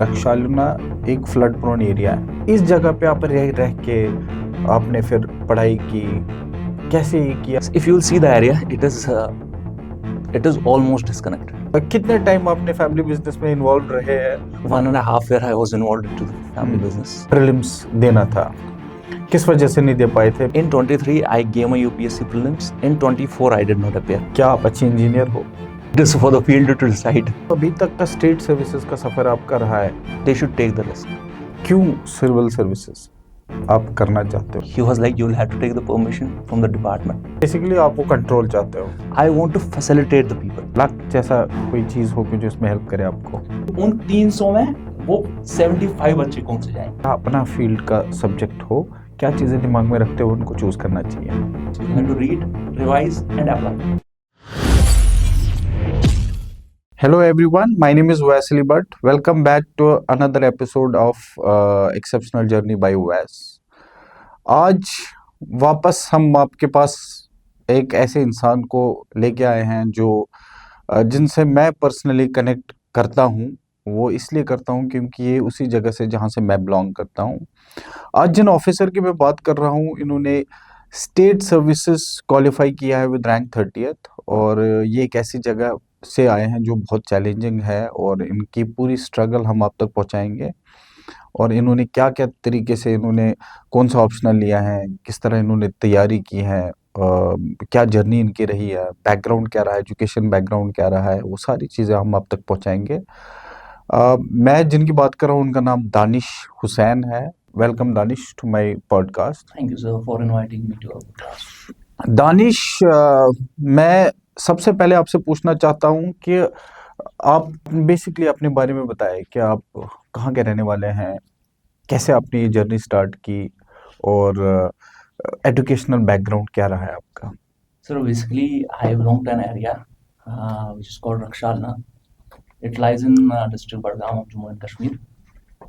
रक्षालुना एक flood prone area है। इस जगह पे आप रह के आपने फिर पढ़ाई की, कैसे किया? If you'll see the area, it is almost disconnected. कितने टाइम आपने फैमिली बिजनेस में इन्वॉल्व रहे हैं? 1.5 year I was involved into the family business. Prelims देना था, किस वजह से नहीं दे पाए थे? In 23 I gave my UPSC prelims. In 24 I did not appear. क्या आप अच्छे इंजीनियर हो? It is for the field to decide. अभी तक का स्टेट सर्विसेज का सफर आपका रहा है, They should take the risk. क्यों सिविल सर्विसेज आप करना चाहते हो? He was like, you will have to take the permission from the department. Basically आप वो कंट्रोल चाहते हो, I want to facilitate the people. Luck जैसा कोई चीज हो कि जो इसमें हेल्प करे आपको। उन 300 में वो 75 बच्चे कौन से जाएं? अपना फील्ड का सब्जेक्ट हो, क्या चीजें दिमाग में रखते हो उनको चूज करना चाहिए। So you have to read, revise and apply. Hello everyone, my name is Wesley Butt. Welcome back to another episode of Exceptional Journey by Wes. आज वापस हम आपके पास एक ऐसे इंसान को लेके आए हैं जो जिनसे मैं पर्सनली कनेक्ट करता हूँ। वो इसलिए करता हूँ क्योंकि ये उसी जगह से जहाँ से मैं बिलोंग करता हूँ। आज जिन ऑफिसर की मैं बात कर रहा हूँ, इन्होंने स्टेट सर्विसेज क्वालिफाई किया है विद रैंक 30th, और ये एक ऐसी जगह से आए हैं जो बहुत चैलेंजिंग है, और इनकी पूरी स्ट्रगल हम आप तक पहुंचाएंगे। और इन्होंने क्या क्या तरीके से, इन्होंने कौन सा ऑप्शनल लिया है, किस तरह इन्होंने तैयारी की है, क्या जर्नी इनकी रही है, बैकग्राउंड क्या रहा है, एजुकेशन बैकग्राउंड क्या रहा है, वो सारी चीज़ें हम आप तक पहुंचाएंगे। मैं जिनकी बात कर रहा हूँ उनका नाम दानिश हुसैन है। Welcome Danish to my podcast. Thank you sir for inviting me to your podcast. Danish, मैं सबसे पहले आपसे पूछना चाहता हूँ कि आप बेसिकली अपने बारे में बताएं कि आप कहाँ के रहने वाले हैं, कैसे आपने ये जर्नी स्टार्ट की, और एजुकेशनल बैकग्राउंड क्या रहा है आपका? Sir, basically, I belong to an area which is called Rakshalna. It lies in district Badgaon of Jammu and Kashmir.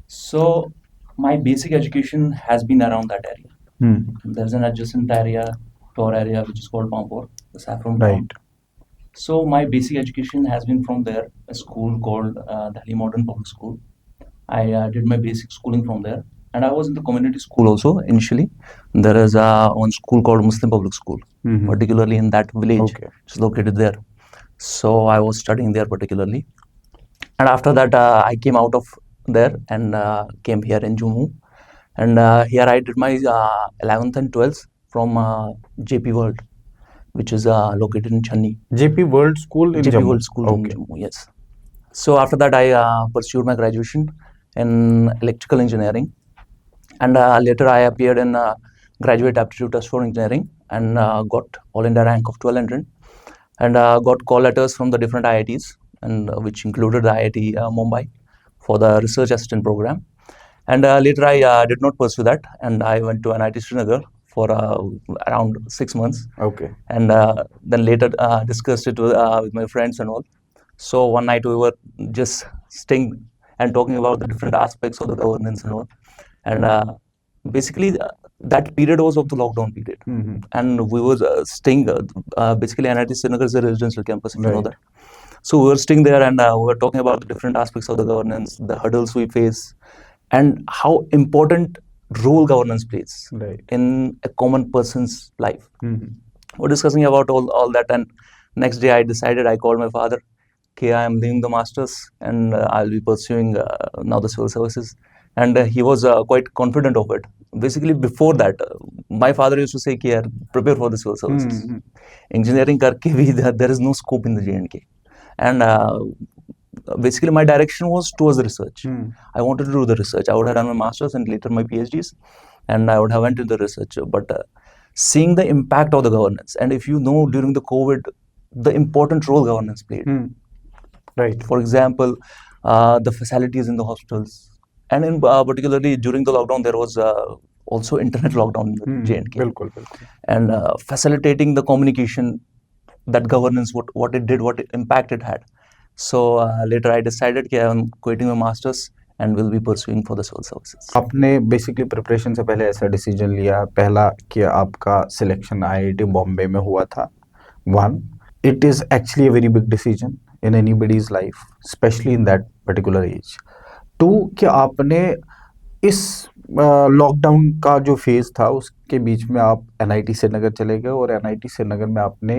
So, my basic education has been around that area. There's an adjacent area to our area which is called Pampur, the saffron town. Right. So, my basic education has been from there, a school called Delhi Modern Public School. I did my basic schooling from there. And I was in the community school also initially. There is one school called Muslim Public School, particularly in that village, Okay. which is located there. So I was studying there particularly. And after that, I came out of there and came here in Jammu. And here I did my 11th and 12th from JP World, which is located in Channi. JP World School in JP Jammu. World School in Okay. Jammu, yes. So after that, I pursued my graduation in electrical engineering. And later I appeared in graduate aptitude test for engineering and got all India rank of 1200, and got call letters from the different IITs, and which included the IIT Mumbai for the research assistant program. And later I did not pursue that, and I went to NIT Srinagar for around 6 months. Okay. And then later discussed it with my friends and all. So one night we were just staying and talking about the different aspects of the governance and all. And basically that period was of the lockdown period. And we were staying, basically NIT Srinagar is a residential campus, if you know Right. that. So we were staying there, and we were talking about the different aspects of the governance, the hurdles we face, and how important role governance plays Right. in a common person's life. We're discussing about all that, and next day I called my father, okay, I am leaving the masters and I'll be pursuing now the civil services. And he was quite confident of it. Basically, before that, my father used to say, "Ki, yaar, prepare for the civil services. Engineering karke bhi there is no scope in the J&K." And basically, my direction was towards the research. I wanted to do the research. I would have done my masters and later my PhDs, and I would have went into the research. But seeing the impact of the governance, and if you know, during the COVID, the important role governance played. Right. For example, the facilities in the hospitals, and in particularly during the lockdown, there was also internet lockdown in the J&K. बिल्कुल बिल्कुल। And facilitating the communication, that governance, what it did, what impact it had. So later I decided that I am quitting my masters and will be pursuing for the civil services. आपने basically preparation से पहले ऐसा decision लिया, पहला कि आपका selection IIT Bombay में हुआ था। One, it is actually a very big decision in anybody's life, especially in that particular age. Two कि आपने इस लॉकडाउन का जो फेज था उसके बीच में आप एनआईटी श्रीनगर चले गए और एनआईटी श्रीनगर में आपने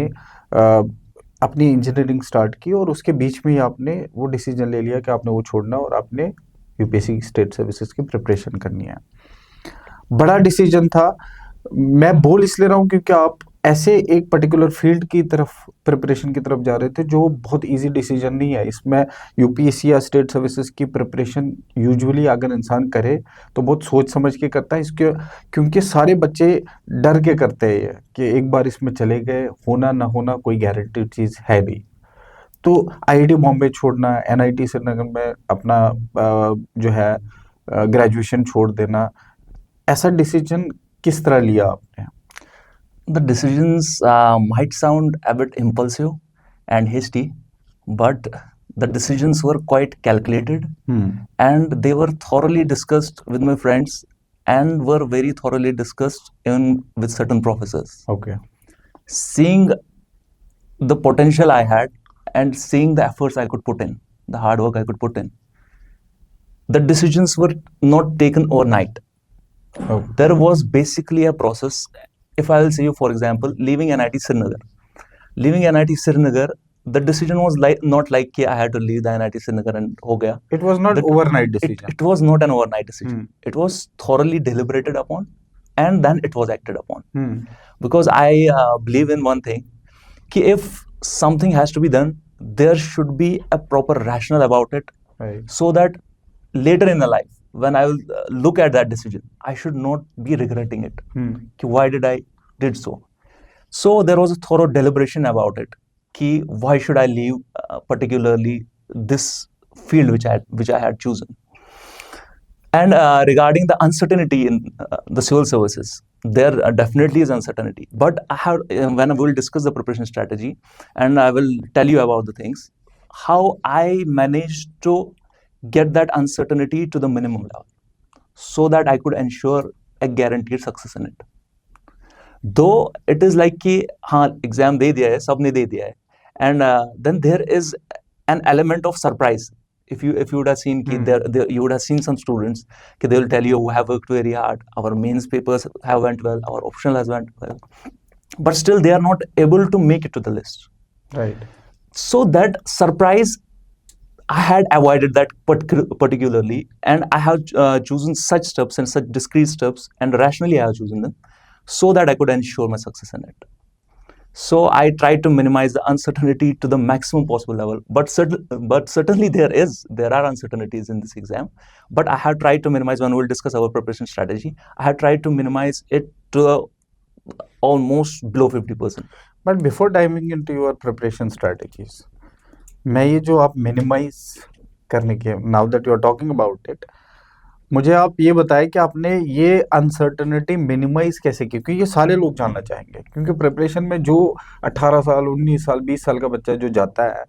अपनी इंजीनियरिंग स्टार्ट की और उसके बीच में ही आपने वो डिसीजन ले लिया कि आपने वो छोड़ना और आपने यूपीएससी स्टेट सर्विसेज की प्रिपरेशन करनी है। बड़ा डिसीजन था। मैं बोल इसलिए रहा हूँ क्योंकि आप ऐसे एक पर्टिकुलर फील्ड की तरफ प्रिपरेशन की तरफ जा रहे थे जो बहुत इजी डिसीजन नहीं है। इसमें यूपीएससी या स्टेट सर्विसेज की प्रिपरेशन यूजुअली अगर इंसान करे तो बहुत सोच समझ के करता है, इसके क्योंकि सारे बच्चे डर के करते हैं ये कि एक बार इसमें चले गए होना ना होना कोई गारंटीड चीज़ है नहीं। तो आईआईटी बॉम्बे छोड़ना, एनआईटी श्रीनगर में अपना जो है ग्रेजुएशन छोड़ देना, ऐसा डिसीजन किस तरह लिया आपने? The decisions might sound a bit impulsive and hasty, but the decisions were quite calculated and they were thoroughly discussed with my friends and were very thoroughly discussed even with certain professors. Okay. Seeing the potential I had and seeing the efforts I could put in, the hard work I could put in, the decisions were not taken overnight. Oh. There was basically a process. If I will say you, for example, leaving NIT Srinagar. Leaving NIT Srinagar, the decision was not like कि I had to leave the NIT Srinagar and हो गया. It was not overnight decision. It was not an overnight decision. It was thoroughly deliberated upon and then it was acted upon. Because I believe in one thing, कि if something has to be done, there should be a proper rationale about it, Right. so that later in the life, when I will look at that decision, I should not be regretting it. कि why did I did so? So there was a thorough deliberation about it. कि why should I leave particularly this field which I had chosen? And regarding the uncertainty in the civil services, there definitely is uncertainty. But I have, when we will discuss the preparation strategy, and I will tell you about the things, how I managed to get that uncertainty to the minimum level, so that I could ensure a guaranteed success in it. Though it is like कि हाँ exam दे दिया है, सबने दे दिया है, and then there is an element of surprise. If you would have seen कि you would have seen some students कि they will tell you, we have worked very hard, our mains papers have went well, our optional has went well, but still they are not able to make it to the list. Right. So that surprise, I had avoided that particularly, and I have chosen such steps and such discrete steps, and rationally I have chosen them, so that I could ensure my success in it. So I tried to minimize the uncertainty to the maximum possible level. But certainly there are uncertainties in this exam. But I have tried to minimize. When we will discuss our preparation strategy, I have tried to minimize it to almost below 50%. But before diving into your preparation strategies, मैं ये जो आप minimise करने के, now that you are talking about it, मुझे आप ये बताएं कि आपने ये अनसर्टेनिटी मिनिमाइज कैसे की, क्योंकि ये सारे लोग जानना चाहेंगे। क्योंकि प्रिपरेशन में जो 18 साल 19 साल 20 साल का बच्चा जो जाता है,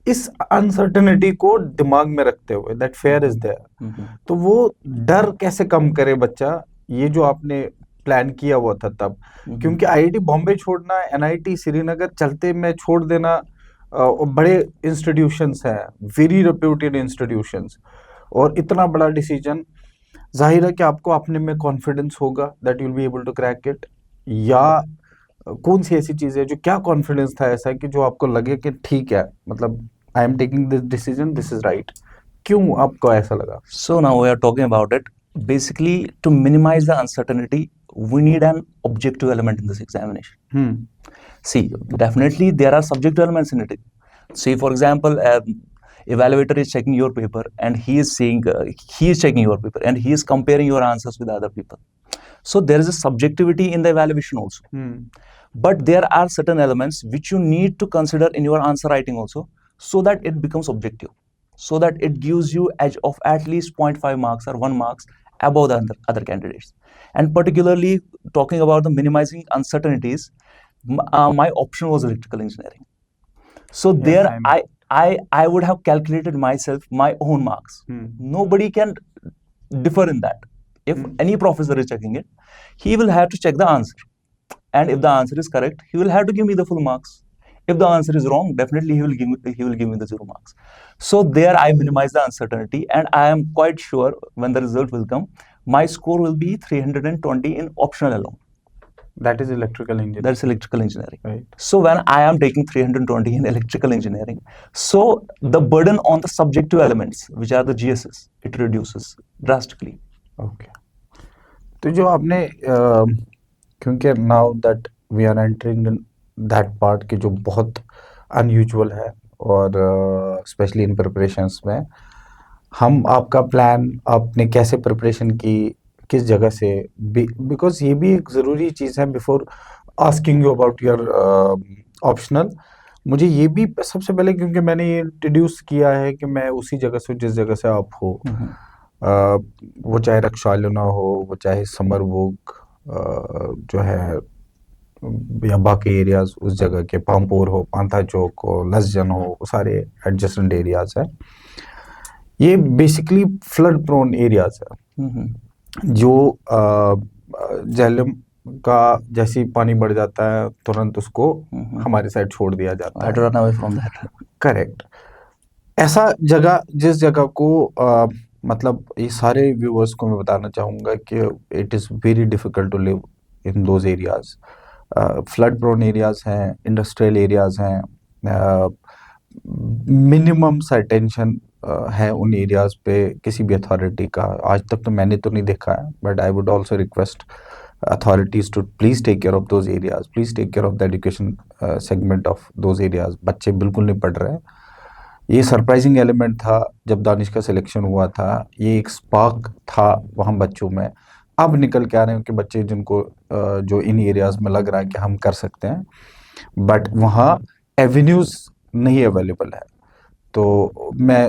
इस अनसर्टेनिटी को दिमाग में रखते हुए, दैट फेयर इज देयर, तो वो डर कैसे कम करे बच्चा, ये जो आपने प्लान किया हुआ था तब। क्योंकि आईआईटी बॉम्बे छोड़ना, एनआईटी श्रीनगर चलते में छोड़ देना, बड़े इंस्टीट्यूशंस हैं, वेरी रेप्यूटेड इंस्टीट्यूशंस, और इतना बड़ा डिसीजन, जाहिर है कि आपको अपने में कॉन्फिडेंस होगा that you will be able to crack it, या कौन सी ऐसी चीज़ है जो, क्या कॉन्फिडेंस था ऐसा कि जो आपको लगे कि ठीक है, मतलब I am taking this decision, this is right, क्यों आपको ऐसा लगा? So now we are talking about it. Basically, to minimize the uncertainty, we need an objective element in this examination. See, definitely there are subjective elements in it. See, for example, evaluator is checking your paper and he is saying, he is checking your paper and he is comparing your answers with other people. So there is a subjectivity in the evaluation also. But there are certain elements which you need to consider in your answer writing also, so that it becomes objective, so that it gives you edge of at least 0.5 marks or 1 marks above the other candidates. And particularly talking about the minimizing uncertainties, my option was electrical engineering. So Yes, there I would have calculated myself my own marks. Nobody can differ in that. If any professor is checking it, he will have to check the answer. And if the answer is correct, he will have to give me the full marks. If the answer is wrong, definitely he will give me the 0 marks. So there I minimize the uncertainty, and I am quite sure when the result will come, my score will be 320 in optional alone. That is electrical engineering. That's electrical engineering. Right. So when I am taking 320 in electrical engineering, so the burden on the subjective elements, which are the GSs, it reduces drastically. Okay. तो जो आपने क्योंकि now that we are entering in that part की जो बहुत unusual है और specially in preparations में हम आपका प्लान आपने कैसे प्रिपरेशन की किस जगह से बिकॉज ये भी एक ज़रूरी चीज़ है before asking you about your optional मुझे ये भी सबसे पहले क्योंकि मैंने ये इंट्रोड्यूस किया है कि मैं उसी जगह से जिस जगह से आप हो वो चाहे रक्षालुना हो वो चाहे समरबुक जो है या बाकी एरियाज उस जगह के पामपोर हो पांथा चौक हो लसजन हो सारे एडजेसेंट एरियाज हैं ये बेसिकली फ्लड प्रोन एरियाज है जो झेलम का जैसे ही पानी बढ़ जाता है तुरंत उसको हमारे साइड छोड़ दिया जाता है करेक्ट ऐसा जगह जिस जगह को मतलब ये सारे व्यूअर्स को मैं बताना चाहूँगा कि it is very difficult to live in those areas flood prone areas हैं इंडस्ट्रियल एरियाज़ हैं मिनिमम सा अटेंशन है उन एरियाज़ पे किसी भी अथॉरिटी का आज तक तो मैंने तो नहीं देखा है but I would also request authorities to please take care of those areas, please take care of the education segment of those areas. बच्चे बिल्कुल नहीं पढ़ रहे हैं ये सरप्राइजिंग एलिमेंट था जब दानिश का सिलेक्शन हुआ था ये एक स्पार्क था वहाँ बच्चों में अब निकल के आ रहे हैं कि बच्चे जिनको जो इन एरियाज़ में लग रहा है कि हम कर सकते हैं बट वहाँ एवेन्यूज़ नहीं अवेलेबल है तो मैं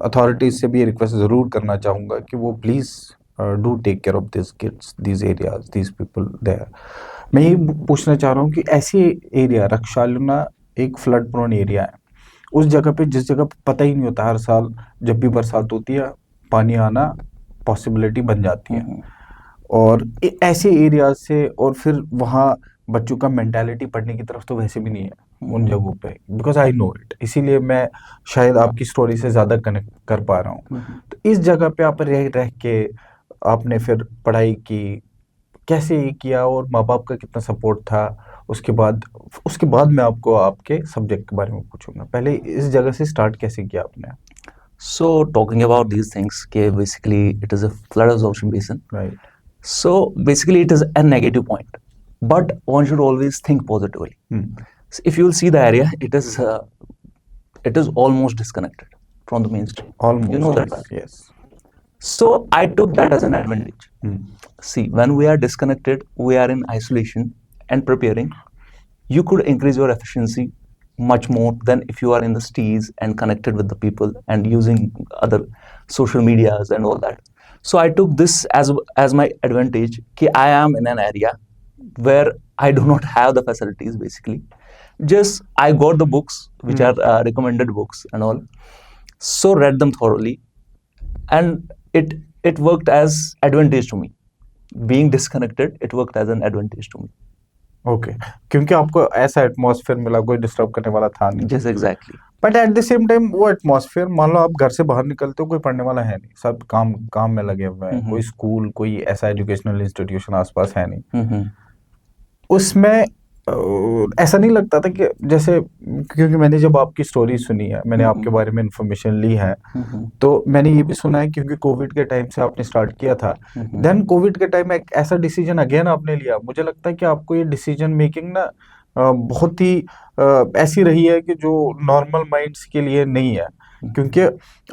अथॉरिटीज़ से भी ये रिक्वेस्ट ज़रूर करना चाहूँगा कि वो please do take care of these kids, these areas, these people there. मैं ये पूछना चाह रहा हूँ कि ऐसी एरिया रक्षालुना एक फ्लड प्रोन एरिया है उस जगह पे जिस जगह पे पता ही नहीं होता हर साल जब भी बरसात होती है पानी आना पॉसिबिलिटी बन जाती है और ऐसे एरिया से और फिर वहाँ बच्चों का मेंटालिटी पढ़ने की तरफ तो वैसे भी नहीं है उन जगहों पे बिकॉज आई नो इट इसीलिए मैं शायद आपकी स्टोरी से ज़्यादा कनेक्ट कर पा रहा हूँ तो इस जगह पे आप रह के आपने फिर पढ़ाई की कैसे ये किया और माँ बाप का कितना सपोर्ट था उसके बाद मैं आपको आपके सब्जेक्ट के बारे में पूछूंगा पहले इस जगह से स्टार्ट कैसे किया आपने So talking about these things basically it is a flood absorption basin right so basically it is a negative point but one should always think positively so if you will see the area it is almost disconnected from the mainstream almost you know that yes So I took that as an advantage. See, when we are disconnected, we are in isolation and preparing. You could increase your efficiency much more than if you are in the cities and connected with the people and using other social medias and all that. So I took this as my advantage. Ki I am in an area where I do not have the facilities basically. Just I got the books which are recommended books and all. So read them thoroughly. And it worked as advantage to me being disconnected it worked as an advantage to me okay क्योंकि आपको ऐसा atmosphere मिला कोई disturb करने वाला था नहीं just exactly but at the same time वो एटमॉस्फेयर मान लो आप घर से बाहर निकलते हो कोई पढ़ने वाला है नहीं सब काम में लगे हुए हैं कोई स्कूल कोई ऐसा एजुकेशनल इंस्टीट्यूशन आसपास है नहीं उसमें ऐसा नहीं लगता था कि जैसे क्योंकि मैंने जब आपकी स्टोरी सुनी है मैंने आपके बारे में इंफॉर्मेशन ली है तो मैंने ये भी सुना है क्योंकि कोविड के टाइम से आपने स्टार्ट किया था देन कोविड के टाइम एक ऐसा डिसीजन अगेन आपने लिया मुझे लगता है कि आपको ये डिसीजन मेकिंग ना बहुत ही ऐसी रही है कि जो नॉर्मल माइंड्स के लिए नहीं है क्योंकि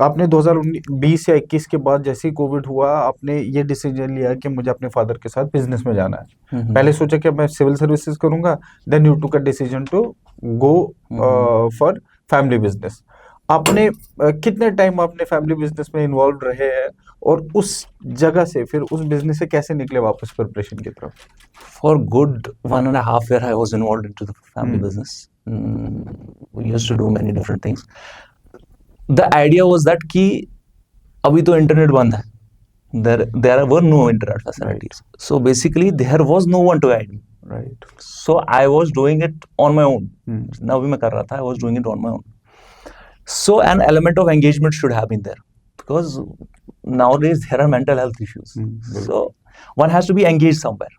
आपने 2020 या 21 के बाद जैसे ही कोविड हुआ आपने ये डिसीजन लिया कि मुझे अपने फादर के साथ बिजनेस में जाना है पहले सोचा कि मैं सिविल सर्विसेज करूंगा then you took a decision to go for family business आपने कितने टाइम आपने फैमिली बिजनेस में इन्वॉल्व रहे हैं और उस जगह से फिर उस बिजनेस से कैसे निकले वापस प्रिपरेशन की तरफ for good 1.5 years I was involved into the family business we used to do many different things the idea was that कि अभी तो इंटरनेट बंद है there were no internet facilities so basically there was no one to guide me Right. So I was doing it on my own. Hmm. Now भी मैं कर रहा था, I was doing it on my own. So an element of engagement should have been there, because nowadays there are mental health issues. बिल्कुल. So one has to be engaged somewhere.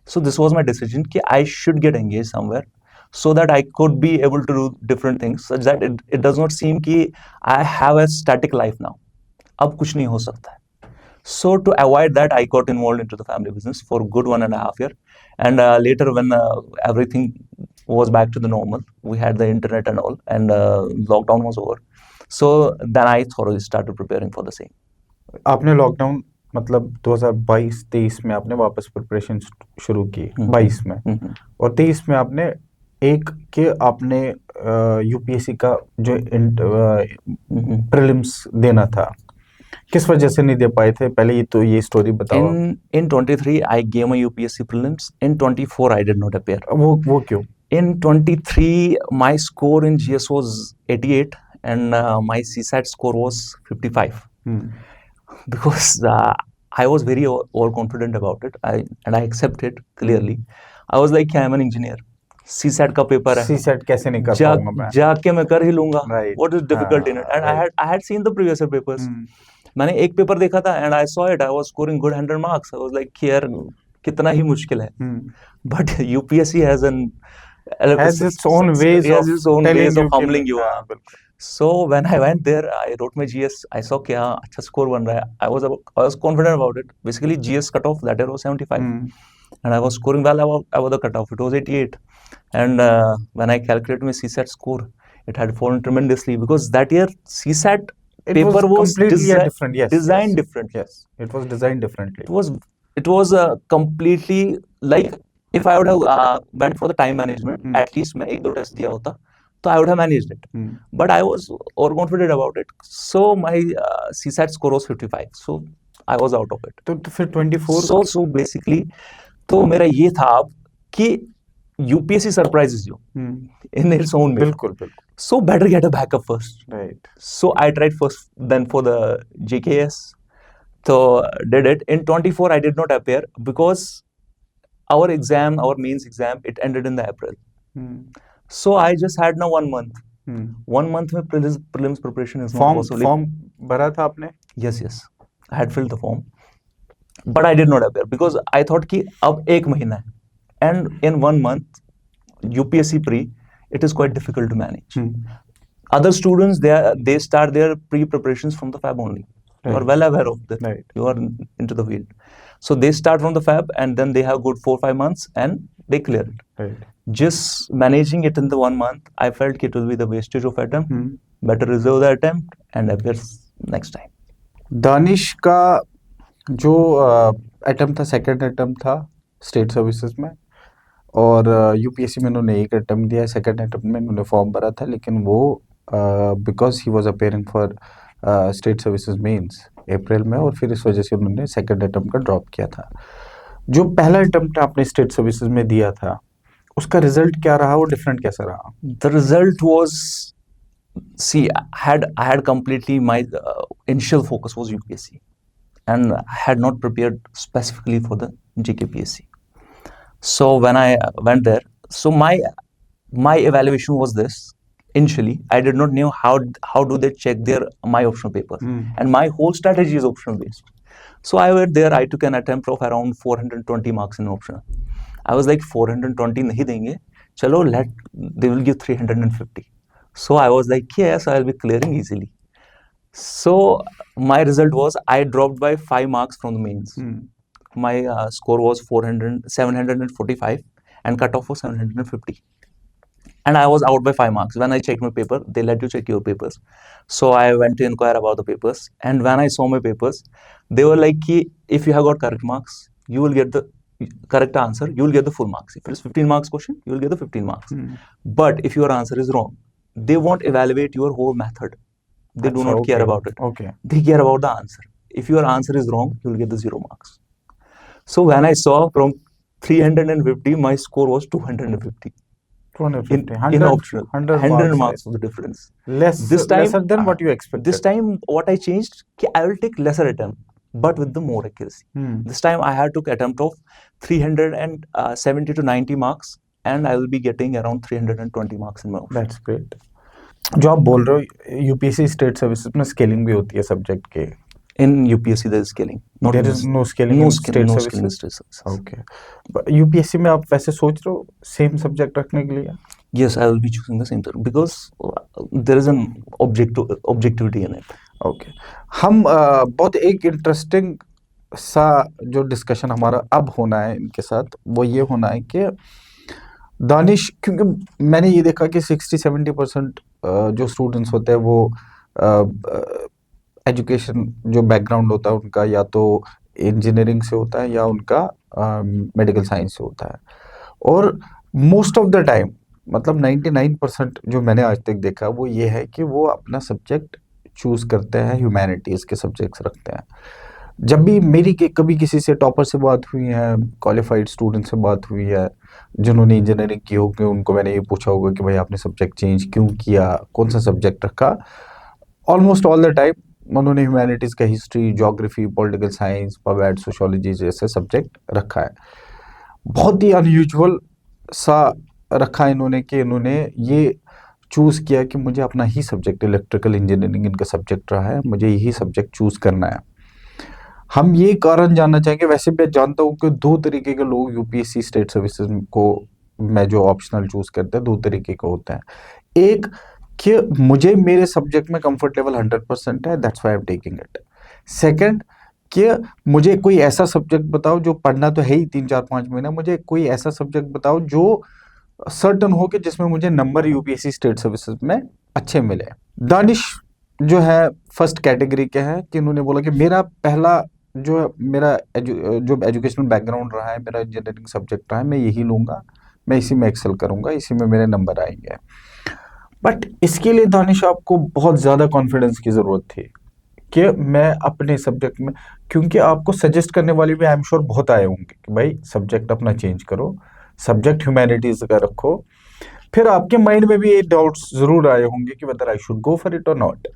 So this was my decision कि I should get engaged somewhere, so that I could be able to do different things, such that it does not seem कि I have a static life now. अब कुछ नहीं हो सकता है. So to avoid that, I got involved into the family business for a good 1.5 years. And later, when everything was back to the normal, we had the internet and all, and lockdown was over. So then I thoroughly started preparing for the same. आपने lockdown मतलब 2022-23 में आपने वापस preparation शुरू की, 22 में, और 23 में आपने आपने यूपीएससी का जो प्रीलिम्स देना था, किस वजह से नहीं दे पाए थे? पहले ये स्टोरी बताओ. In 23, I gave my UPSC prelims. In 24, I did not appear. वो क्यों? In 23, my score in GS was 88, and my CSAT score was 55. Because I was very overconfident about it, and I accepted clearly. I was like, I'm an engineer. CSAT का paper है, CSAT कैसे नहीं कर पाऊंगा मैं? जाके मैं कर ही लूंगा. Right. What is difficult in it? And I had seen the previous year papers. मैंने एक पेपर देखा था, and I saw it. I was scoring good 100 marks. I was like, यार कितना ही मुश्किल है. But UPSC has its own ways of humbling you. So when I went there, I wrote my GS. I saw कि हाँ अच्छा score बन रहा है. I was confident about it. Basically GS cutoff that year was 75, and I was scoring well above the cutoff. It was 88, and when I calculated my CSAT score, it had fallen tremendously, because that year CSAT paper was completely different. Yes, designed different. Yes, it was designed differently. It was completely like, if I would have went for the time management, at least मैं एक दो test दिया होता, so I would have managed it. But I was overconfident about it. So my CSAT score was 55. So I was out of it. तो फिर 24. So basically, तो मेरा ये था अब कि UPSC surprises you in its own way. बिल्कुल. So better get a backup first. Right. So I tried first, then for the JKS. So did it. In 24, I did not appear because our mains exam, it ended in the April. So I just had now 1 month. 1 month में prelims preparation is not possible. Form भरा था आपने? Yes. I had filled the form, but I did not appear because I thought कि अब 1 महीना है, and in 1 month UPSC pre, it is quite difficult to manage. Other students, they start their pre-preparations from the fab only. You are well aware of that. Right. You are into the field. So they start from the fab, and then they have good 4-5 months, and they clear it. Right. Just managing it in the 1 month, I felt it will be the wastage of attempt. Better reserve the attempt and appear next time. Danish का जो attempt था, second attempt था state services में, और UPSC में उन्होंने एक attempt दिया. सेकंड अटेम्प्ट में उन्होंने फॉर्म भरा था, लेकिन वो because he was appearing for state services mains अप्रैल में, और फिर इस वजह से उन्होंने सेकंड अटेम्प्ट का ड्रॉप किया था. जो पहला अटेम्प्ट आपने स्टेट सर्विसेज में दिया था, उसका रिजल्ट क्या रहा, वो डिफरेंट कैसा रहा? The result was, see, I had completely, my initial focus was UPSC, and I had not prepared specifically for the JKPSC. So when I went there, so my evaluation was this. Initially, I did not know how do they check my optional papers, and my whole strategy is optional based. So I went there. I took an attempt of around 420 marks in optional. I was like 420 नहीं देंगे, चलो they will give 350. So I was like, yes, I'll be clearing easily. So my result was, I dropped by 5 marks from the mains. My score was 745, and cutoff was 750. And I was out by 5 marks. When I checked my paper, they let you check your papers. So I went to inquire about the papers. And when I saw my papers, they were like, if you have got correct marks, you will get the correct answer, you will get the full marks. If it is 15 marks question, you will get the 15 marks. But if your answer is wrong, they won't evaluate your whole method. They do not care about it. Okay. They care about the answer. If your answer is wrong, you will get the 0 marks. So when I saw from 350, my score was 250. 250. In optional. 100 marks right. of the difference. Lesser than what you expected. This time, what I changed, I will take lesser attempt. but with the more accuracy. This time I had to attempt of 370 to 90 marks, and I will be getting around 320 marks in my option. That's great. जो आप बोल रहे हो UPSC state services में scaling भी होती है subject के। In UPSC there is scaling. Not There in is no scaling no in scaling, state no services? scaling in state services. Okay. UPSC में आप वैसे सोच रहे हो सेम सब्जेक्ट रखने के लिए? Yes, I will be choosing the same thing because there is an objectivity in it. Okay. हम बहुत एक इंटरेस्टिंग सा जो डिस्कशन हमारा अब होना है इनके साथ वो ये होना है कि दानिश, क्योंकि मैंने ये देखा कि 60-70% जो स्टूडेंट्स होते हैं वो एजुकेशन जो बैकग्राउंड होता है उनका या तो इंजीनियरिंग से होता है या उनका मेडिकल साइंस से होता है, और मोस्ट ऑफ द टाइम मतलब 99% जो मैंने आज तक देखा वो ये है कि वो अपना सब्जेक्ट चूज करते हैं, ह्यूमैनिटीज़ के सब्जेक्ट्स रखते हैं। जब भी मेरी कभी किसी से टॉपर से बात हुई है, क्वालिफाइड स्टूडेंट से बात हुई है जिन्होंने इंजीनियरिंग की होगी, उनको मैंने ये पूछा होगा कि भाई आपने सब्जेक्ट चेंज क्यों किया, कौन सा सब्जेक्ट रखा, ऑलमोस्ट ऑल द टाइम उन्होंने ह्यूमैनिटीज़ का हिस्ट्री, ज्योग्राफी, पॉलिटिकल साइंस, पवेड, सोशोलॉजी जैसे सब्जेक्ट रखा है। बहुत ही अनयूजुअल सा रखा है इन्होंने कि इन्होंने ये चूज़ किया कि मुझे अपना ही सब्जेक्ट, इलेक्ट्रिकल इंजीनियरिंग इनका सब्जेक्ट रहा है, मुझे यही सब्जेक्ट चूज़ करना है। हम ये कारण जानना चाहेंगे। वैसे मैं जानता हूँ कि दो तरीके के लोग यूपीएससी स्टेट सर्विसेज को मैं जो ऑप्शनल चूज करते हैं दो तरीके के होते हैं। एक कि मुझे मेरे सब्जेक्ट में कंफर्ट लेवल 100% है, that's why I am taking it. Second कि मुझे कोई ऐसा सब्जेक्ट बताओ जो पढ़ना तो है ही 3-4-5 महीना, मुझे कोई ऐसा सब्जेक्ट बताओ जो सर्टन हो कि जिसमें मुझे नंबर यूपीएससी स्टेट सर्विसेज में अच्छे मिले। दानिश जो है फर्स्ट कैटेगरी के हैं कि उन्होंने बोला कि मेरा पहला जो मेरा जो एजुकेशनल बैकग्राउंड रहा है, मेरा इंजीनियरिंग सब्जेक्ट रहा है, मैं यही लूँगा, मैं इसी में एक्सेल करूँगा, इसी में मेरे नंबर आएंगे। बट इसके लिए दानिश आपको बहुत ज़्यादा कॉन्फिडेंस की ज़रूरत थी कि मैं अपने सब्जेक्ट में, क्योंकि आपको सजेस्ट करने वाले भी आई एम श्योर बहुत आए होंगे कि भाई सब्जेक्ट अपना चेंज करो, सब्जेक्ट ह्यूमैनिटीज़ का रखो। फिर आपके माइंड में भी ये डाउट्स ज़रूर आए होंगे कि whether I should go for it और नॉट।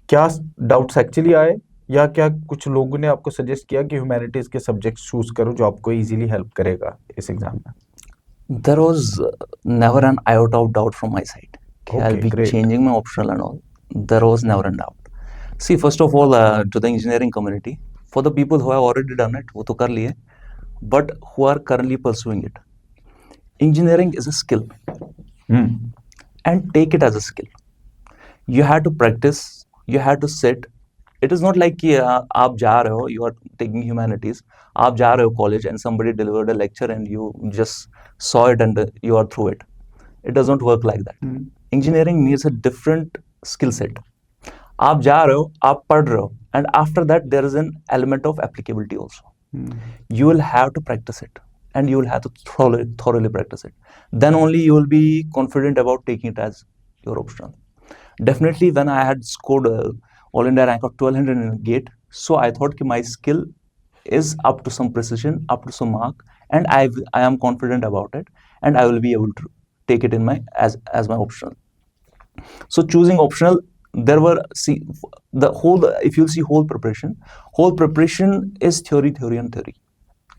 क्या डाउट्स एक्चुअली आए या क्या कुछ लोगों ने आपको सजेस्ट किया कि ह्यूमैनिटीज़ के सब्जेक्ट चूज करो जो आपको इजीली हेल्प करेगा इस एग्जाम में? There was never an iota of doubt from my side. Okay, I'll Okay, be great. changing my optional and all. There was never a doubt. See, first of all, to the engineering community, for the people who have already done it, वो तो कर लिए, but who are currently pursuing it, engineering is a skill, and take it as a skill. You have to practice, you have to sit. It is not like कि आप जा रहे हो, you are taking humanities, आप जा रहे हो college and somebody delivered a lecture and you just saw it and you are through it. It does not work like that. Engineering needs a different skill set. आप जा रहे हो, आप पढ़ रहे हो, and after that there is an element of applicability also. You will have to practice it and you will have to thoroughly practice it. Then only you will be confident about taking it as your optional. Definitely when I had scored All India rank of 1200 in GATE, so I thought कि my skill is up to some precision, up to some mark, and I am confident about it, and I will be able to take it in my as my optional. So choosing optional, there were the whole, if you'll see whole preparation is theory and theory.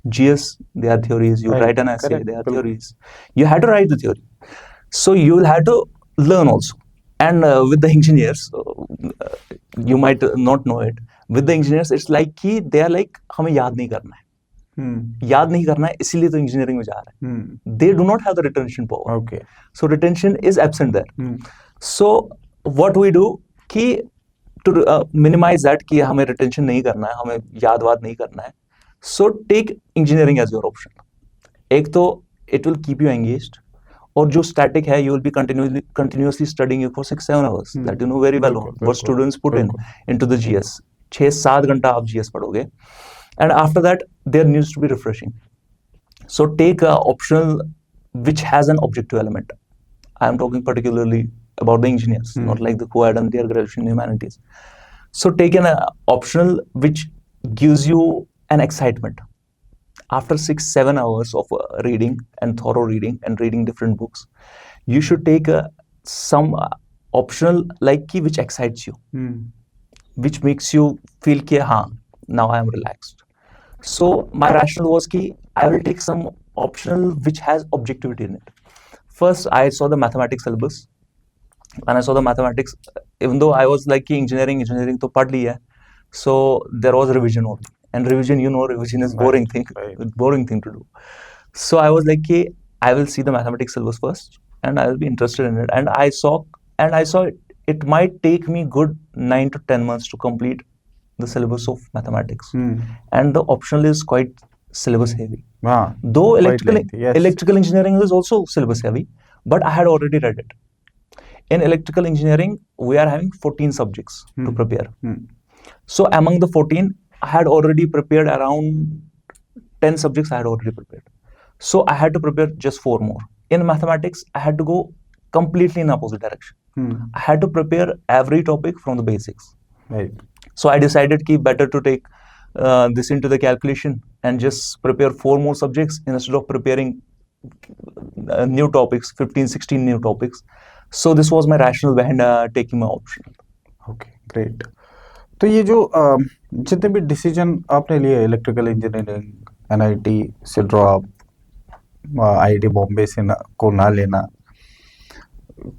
GS, there are theories. You write an essay, there are theories. You have to write the theory, so you will have to learn also. And with the engineers, you might not know it. With the engineers, it's like कि they are like हमें याद नहीं करना है, याद नहीं करना है, इसीलिए तो इंजीनियरिंग में जा रहा है. They do not have the retention power. Okay. So retention is absent there. So what we do कि to minimize that कि हमें retention नहीं करना है, हमें याद वाद नहीं करना है. So take engineering as your option. एक तो it will keep you engaged. और जो static है, you will be continuously studying it for 6-7 hours. That you know very well what students put into the GS. 6-7 घंटा आप GS पढ़ोगे. And after that, there needs to be refreshing. So take a optional which has an objective element. I am talking particularly about the engineers, not like the who had done their graduation in humanities. So take an optional which gives you an excitement. After 6-7 hours of reading and thorough reading and reading different books, you should take some optional like which excites you, which makes you feel कि हाँ now I am relaxed. So my rationale was ki I will take some optional which has objectivity in it. First, I saw the mathematics syllabus. When I saw the mathematics, even though I was like ki engineering to pad liya hai, so there was revision only. And revision, revision is boring Right. boring thing to do. So I was like, ki I will see the mathematics syllabus first, and I will be interested in it. And I saw it might take me good 9 to 10 months to complete the syllabus of mathematics. And the optional is quite syllabus heavy. हाँ, Though quite lengthy, yes. electrical engineering is also syllabus heavy, but I had already read it. In electrical engineering, we are having 14 subjects to prepare. So among the 14, I had already prepared around 10 subjects. I had already prepared. So I had to prepare just 4 more. In mathematics, I had to go completely in opposite direction. I had to prepare every topic from the basics. Right. So I decided ki better to take this into the calculation and just prepare 4 more subjects instead of preparing new topics, 15, 16 new topics. So this was my rationale behind taking my option. Okay, great. तो ये जो जितने भी decision आपने लिए, electrical engineering, NIT से drop, IIT Bombay से ना लेना,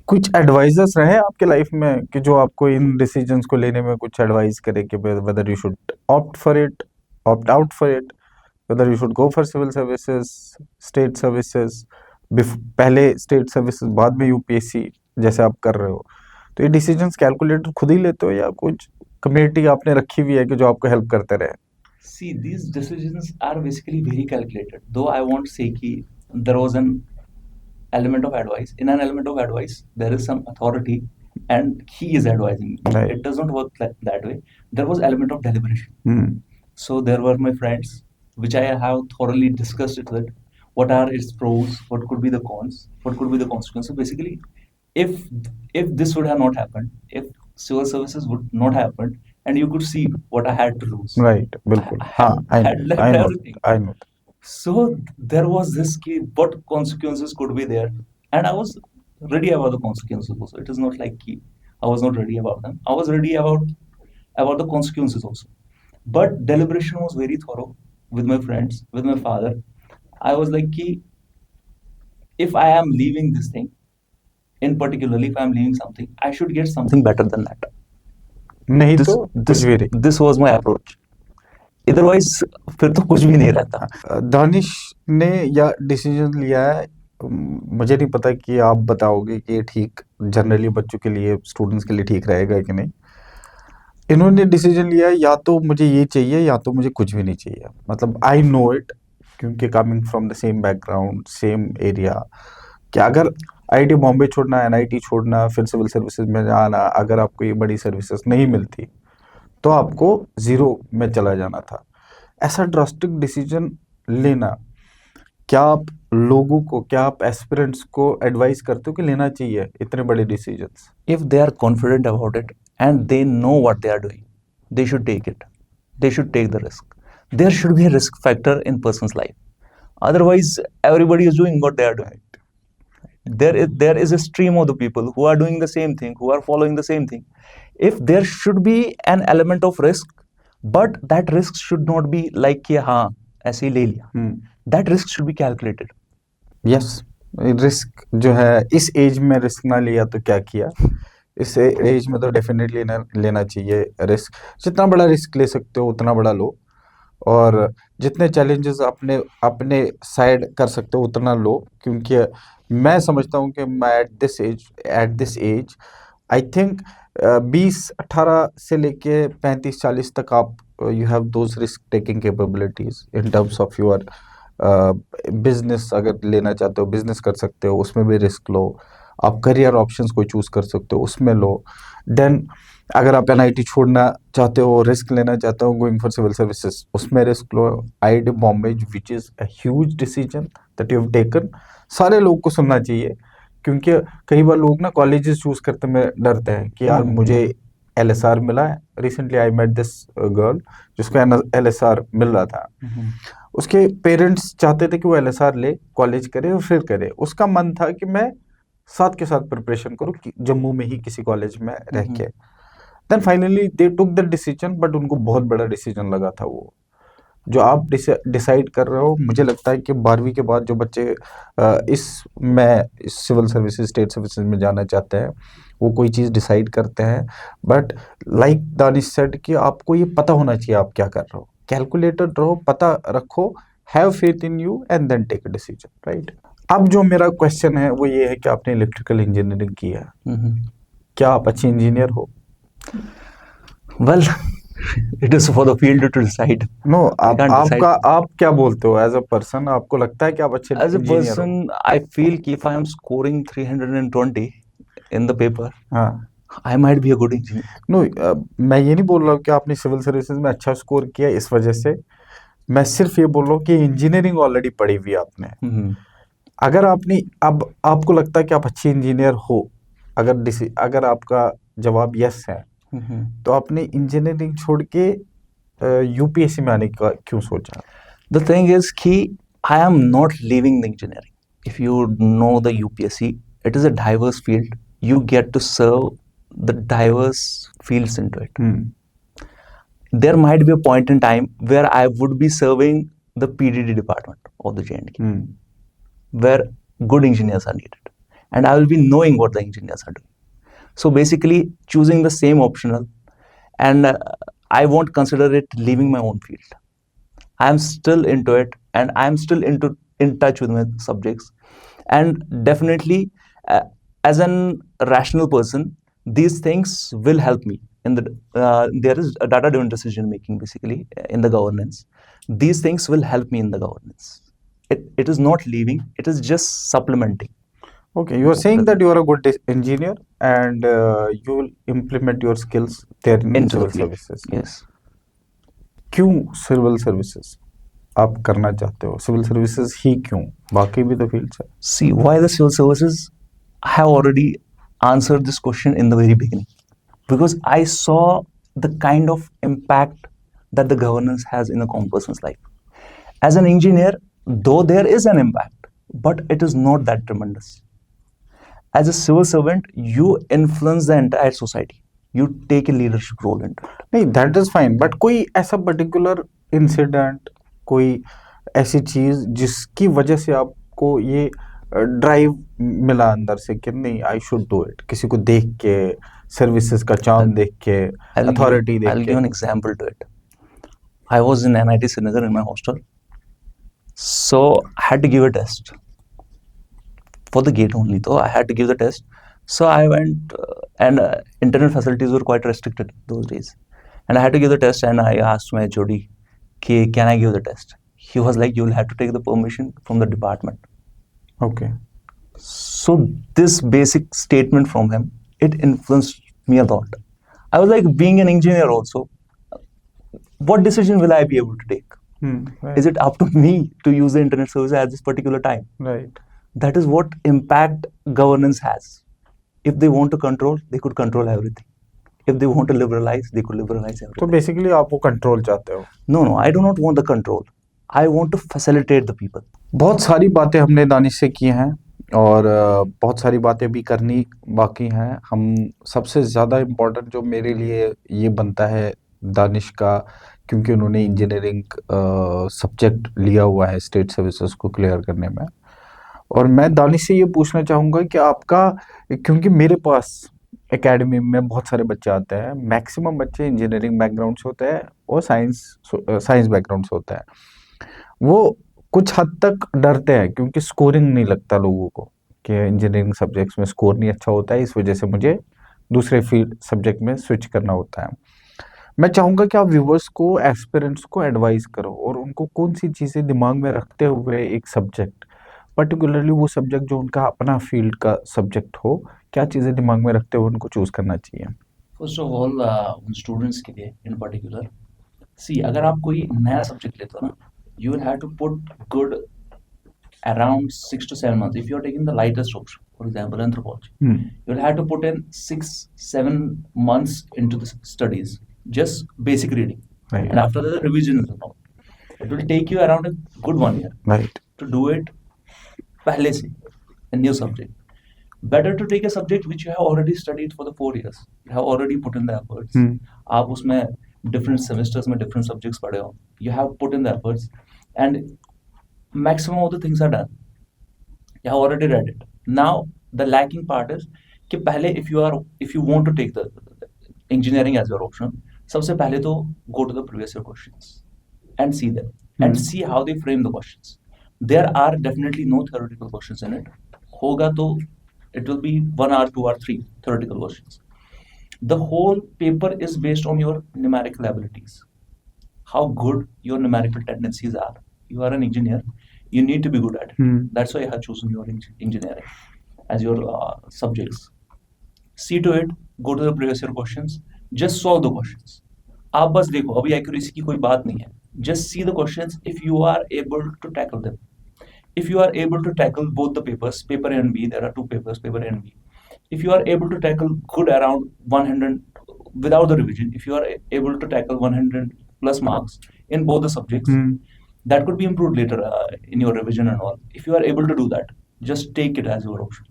कुछ एडवाइजर्स रहे आपके लाइफ में कि जो आपको इन डिसीजंस को लेने में कुछ एडवाइस करे कि whether you should opt for it, opt out for it, whether you should go for civil services, state services, पहले स्टेट सर्विसेज बाद में यूपीएससी जैसे आप कर रहे हो, तो ये डिसीजंस कैलकुलेटर खुद ही लेते हो या कुछ कम्युनिटी आपने रखी हुई है कि जो आपको हेल्प करते रहे? See, these decisions are basically very calculated. Though I won't say ki there was an element of advice. In an element of advice, there is some authority, and he is advising me. Right. It doesn't work that way. There was element of deliberation. So there were my friends, which I have thoroughly discussed it with. What are its pros? What could be the cons? What could be the consequences? Basically, if this would have not happened, if civil services would not have happened, and you could see what I had to lose. Right, बिल्कुल. हाँ, I know. So there was this key, what consequences could be there, and I was ready about the consequences also. It is not like key, I was not ready about them. I was ready about the consequences also. But deliberation was very thorough with my friends, with my father. I was like, key, if I am leaving this thing, in particularly if I am leaving something, I should get something better than that. नहीं तो कुछ भी नहीं. This was my approach. Otherwise फिर तो कुछ भी नहीं रहता. दानिश ने या डिसीजन लिया है, मुझे नहीं पता कि आप बताओगे कि ये ठीक जनरली बच्चों के लिए, स्टूडेंट्स के लिए ठीक रहेगा कि नहीं. इन्होंने डिसीजन लिया या तो मुझे ये चाहिए या तो मुझे कुछ भी नहीं चाहिए. मतलब आई नो इट, क्योंकि coming from the same background, same area, कि अगर आईआईटी बॉम्बे छोड़ना, एनआईटी छोड़ना, फिर सिविल सर्विसेज में जाना, अगर आपको ये बड़ी सर्विसेज नहीं मिलती तो आपको जीरो में चला जाना था. ऐसा ड्रास्टिक डिसीजन लेना, क्या आप लोगों को, क्या आप एस्पिरेंट्स को एडवाइस करते हो कि लेना चाहिए इतने बड़े decisions? If they are confident about it and they know what they are doing, they should take it. They should take the risk. There should be a risk factor in person's life. Otherwise, everybody is doing what they are doing. There is a stream of the people who are doing the same thing, who are following the same thing. If there should be an element of risk, but that risk should not be like कि हाँ ऐसे ही ले लिया. That risk should be calculated. Yes, risk जो है, इस as में risk ना लिया तो क्या किया. इस एज में तो डेफिनेटली लेना चाहिए रिस्क. जितना बड़ा रिस्क ले सकते हो उतना बड़ा लो, और जितने चैलेंजेस अपने साइड कर सकते हो उतना लो. क्योंकि मैं समझता हूँ कि मैं at this age I think 20-18 से लेके 35-40 तक आप you have those risk taking capabilities in terms of your business. अगर लेना चाहते हो बिजनेस कर सकते हो, उसमें भी रिस्क लो. आप करियर ऑप्शंस कोई चूज कर सकते हो, उसमें लो. देन अगर आप एनआईटी छोड़ना चाहते हो, रिस्क लेना चाहते हो, गोइंग फॉर सिविल सर्विसेज, उसमें risk low. IIT Bombay which is a huge decision that you have taken. सारे लोग को सुनना चाहिए, क्योंकि कई बार लोग ना कॉलेजेस चूज करते में डरते हैं कि यार मुझे एलएसआर मिला है. Recently I met this girl जिसको एलएसआर मिल रहा था. उसके पेरेंट्स चाहते थे कि वो एलएसआर ले, कॉलेज करे और फिर करे. उसका मन था कि मैं साथ के साथ प्रिपरेशन करूँ जम्मू में ही किसी कॉलेज में रह के. Then finally they took the decision, but उनको बहुत बड़ा डिसीजन लगा था वो जो आप डिसाइड कर रहे हो। मुझे लगता है कि 12वीं के बाद जो बच्चे इस सिविल सर्विसेज, स्टेट सर्विसेज में जाना चाहते हैं, वो कोई चीज़ डिसाइड करते हैं, बट लाइक दानिश सेड कि आपको ये पता होना चाहिए आप क्या कर रहे हो, कैलकुलेटेड रहो, पता रखो, have faith in you and then take a decision, right. अब जो मेरा क्वेश्चन है वो ये है कि आपने इलेक्ट्रिकल इंजीनियरिंग की है, क्या आप अच्छे इंजीनियर हो? Well, it is for the field to decide. No, I can't decide. आप क्या बोलते हो एज अ पर्सन? आपको लगता है कि आप अच्छे As a इंजीनियर हो? person, I feel कि if I am scoring 320 in the paper, हाँ, I might be a good engineer. No, मैं ये नहीं बोल रहा हूँ कि आपने सिविल सर्विसेज में अच्छा स्कोर किया इस वजह से, मैं सिर्फ ये बोल रहा हूँ कि इंजीनियरिंग ऑलरेडी पढ़ी हुई है आपने। Mhm. अगर आपने, अब आपको लगता है कि आप अच्छे इंजीनियर हो, अगर आपका जवाब यस है, Mhm. तो आपने इंजीनियरिंग छोड़ के यूपीएससी में आने का क्यों सोचा? The thing is कि I am not leaving the engineering. If you know the UPSC, it is a diverse field. You get to serve the diverse fields into it. There might be a point in time where I would be serving the PDD department of the J&K, where good engineers are needed, and I will be knowing what the engineers are doing. So basically, choosing the same optional, and I won't consider it leaving my own field. I am still into it, and I am still in touch with my subjects, and definitely, as an rational person, these things will help me in the. There is a data-driven decision making basically in the governance. These things will help me in the governance. It is not leaving; it is just supplementing. Okay, you are saying that you are a good engineer and you will implement your skills there in Into the civil field. services. Yes. क्यों civil services आप करना चाहते हो? Civil services ही क्यों? बाकी भी तो fields है। See, why the civil services? I have already answered this question in the very beginning because I saw the kind of impact that the governance has in a common person's life. As an engineer, though there is an impact, but it is not that tremendous. As a civil servant, you influence the entire society. You take a leadership role into it. नहीं, that is fine, but कोई ऐसा particular incident, कोई ऐसी चीज जिसकी वजह से आपको ये ड्राइव मिला अंदर से कि नहीं, आई शुड डू इट, किसी को देख के, सर्विसेज का चार्म देख के, अथॉरिटी देख I'll के? give an example to it. I was in NIT Srinagar in my hostel. So I had to give a test. For the gate only, though, I had to give the test. So I went, and internet facilities were quite restricted those days. And I had to give the test, and I asked my HOD, can I give the test? He was like, you will have to take the permission from the department. Okay, So this basic statement from him, it influenced me a lot. I was like, being an engineer also, what decision will I be able to take? Is it up to me to use the internet service at this particular time? Right. That is what impact governance has. If they want to control, they could control everything. If they want to liberalize, they could liberalize तो everything. Basically आप वो control चाहते हो? No, I do not want the control. I want to facilitate the people. बहुत सारी बातें हमने दानिश से की हैं और बहुत सारी बातें भी करनी बाकी हैं। हम सबसे ज़्यादा इम्पोर्टेंट जो मेरे लिए ये बनता है दानिश का, क्योंकि उन्होंने इंजीनियरिंग सब्जेक्ट लिया हुआ है स्टेट सर्विसेज को क्लियर करने में, और मैं दानिश से ये पूछना चाहूँगा कि आपका, क्योंकि मेरे पास एकेडमी में बहुत सारे बच्चे आते हैं, मैक्सिमम बच्चे इंजीनियरिंग बैकग्राउंड से होते हैं और साइंस बैकग्राउंड से होता है। वो कुछ हद तक डरते हैं क्योंकि स्कोरिंग नहीं लगता लोगों को कि इंजीनियरिंग सब्जेक्ट्स में स्कोर नहीं अच्छा होता है, इस वजह से मुझे दूसरे फील्ड सब्जेक्ट में स्विच करना होता है। मैं चाहूँगा कि आप व्यूवर्स को, एस्पिरेंट्स को एडवाइस करो और उनको कौन सी चीज़ें दिमाग में रखते हुए एक सब्जेक्ट, पर्टिकुलरली वो सब्जेक्ट जो उनका अपना फील्ड का सब्जेक्ट हो, क्या चीज़ें दिमाग में रखते हुए उनको चूज़ करना चाहिए? फर्स्ट ऑफ ऑल उन स्टूडेंट्स के लिए इन पर्टिकुलर, सी अगर आप कोई नया सब्जेक्ट लेते हो ना, you will have to put good around 6 to 7 months. If you are taking the lightest option, for example, anthropology, you will have to put in 6-7 months into the studies, just basic reading, Right. and after that the revisions and all. It will take you around a good 1 year right. to do it पहले से, a new subject. Better to take a subject which you have already studied for the 4 years. You have already put in the efforts. आप उसमें different semesters में different subjects पढ़े हो. You have put in the efforts, and maximum of the things are done. You have already read it. Now the lacking part is कि पहले if you want to take the engineering as your option, सबसे पहले तो go to the previous year questions and see them and see how they frame the questions. There are definitely no theoretical questions in it. होगा तो it will be 1 hour, 2 hour, 3 theoretical questions. The whole paper is based on your numerical abilities, how good your numerical tendencies are. You are an engineer, you need to be good at it. That's why I have chosen your engineering as your subjects. See to it, go to the previous year questions, just solve the questions. आप बस देखो, अभी accuracy की कोई बात नहीं है. Just see the questions if you are able to tackle them. If you are able to tackle both the papers, paper A and B, there are 2 papers, paper A and B. If you are able to tackle good around 100 without the revision, if you are able to tackle 100 plus marks in both the subjects, that could be improved later in your revision and all. If you are able to do that, just take it as your option,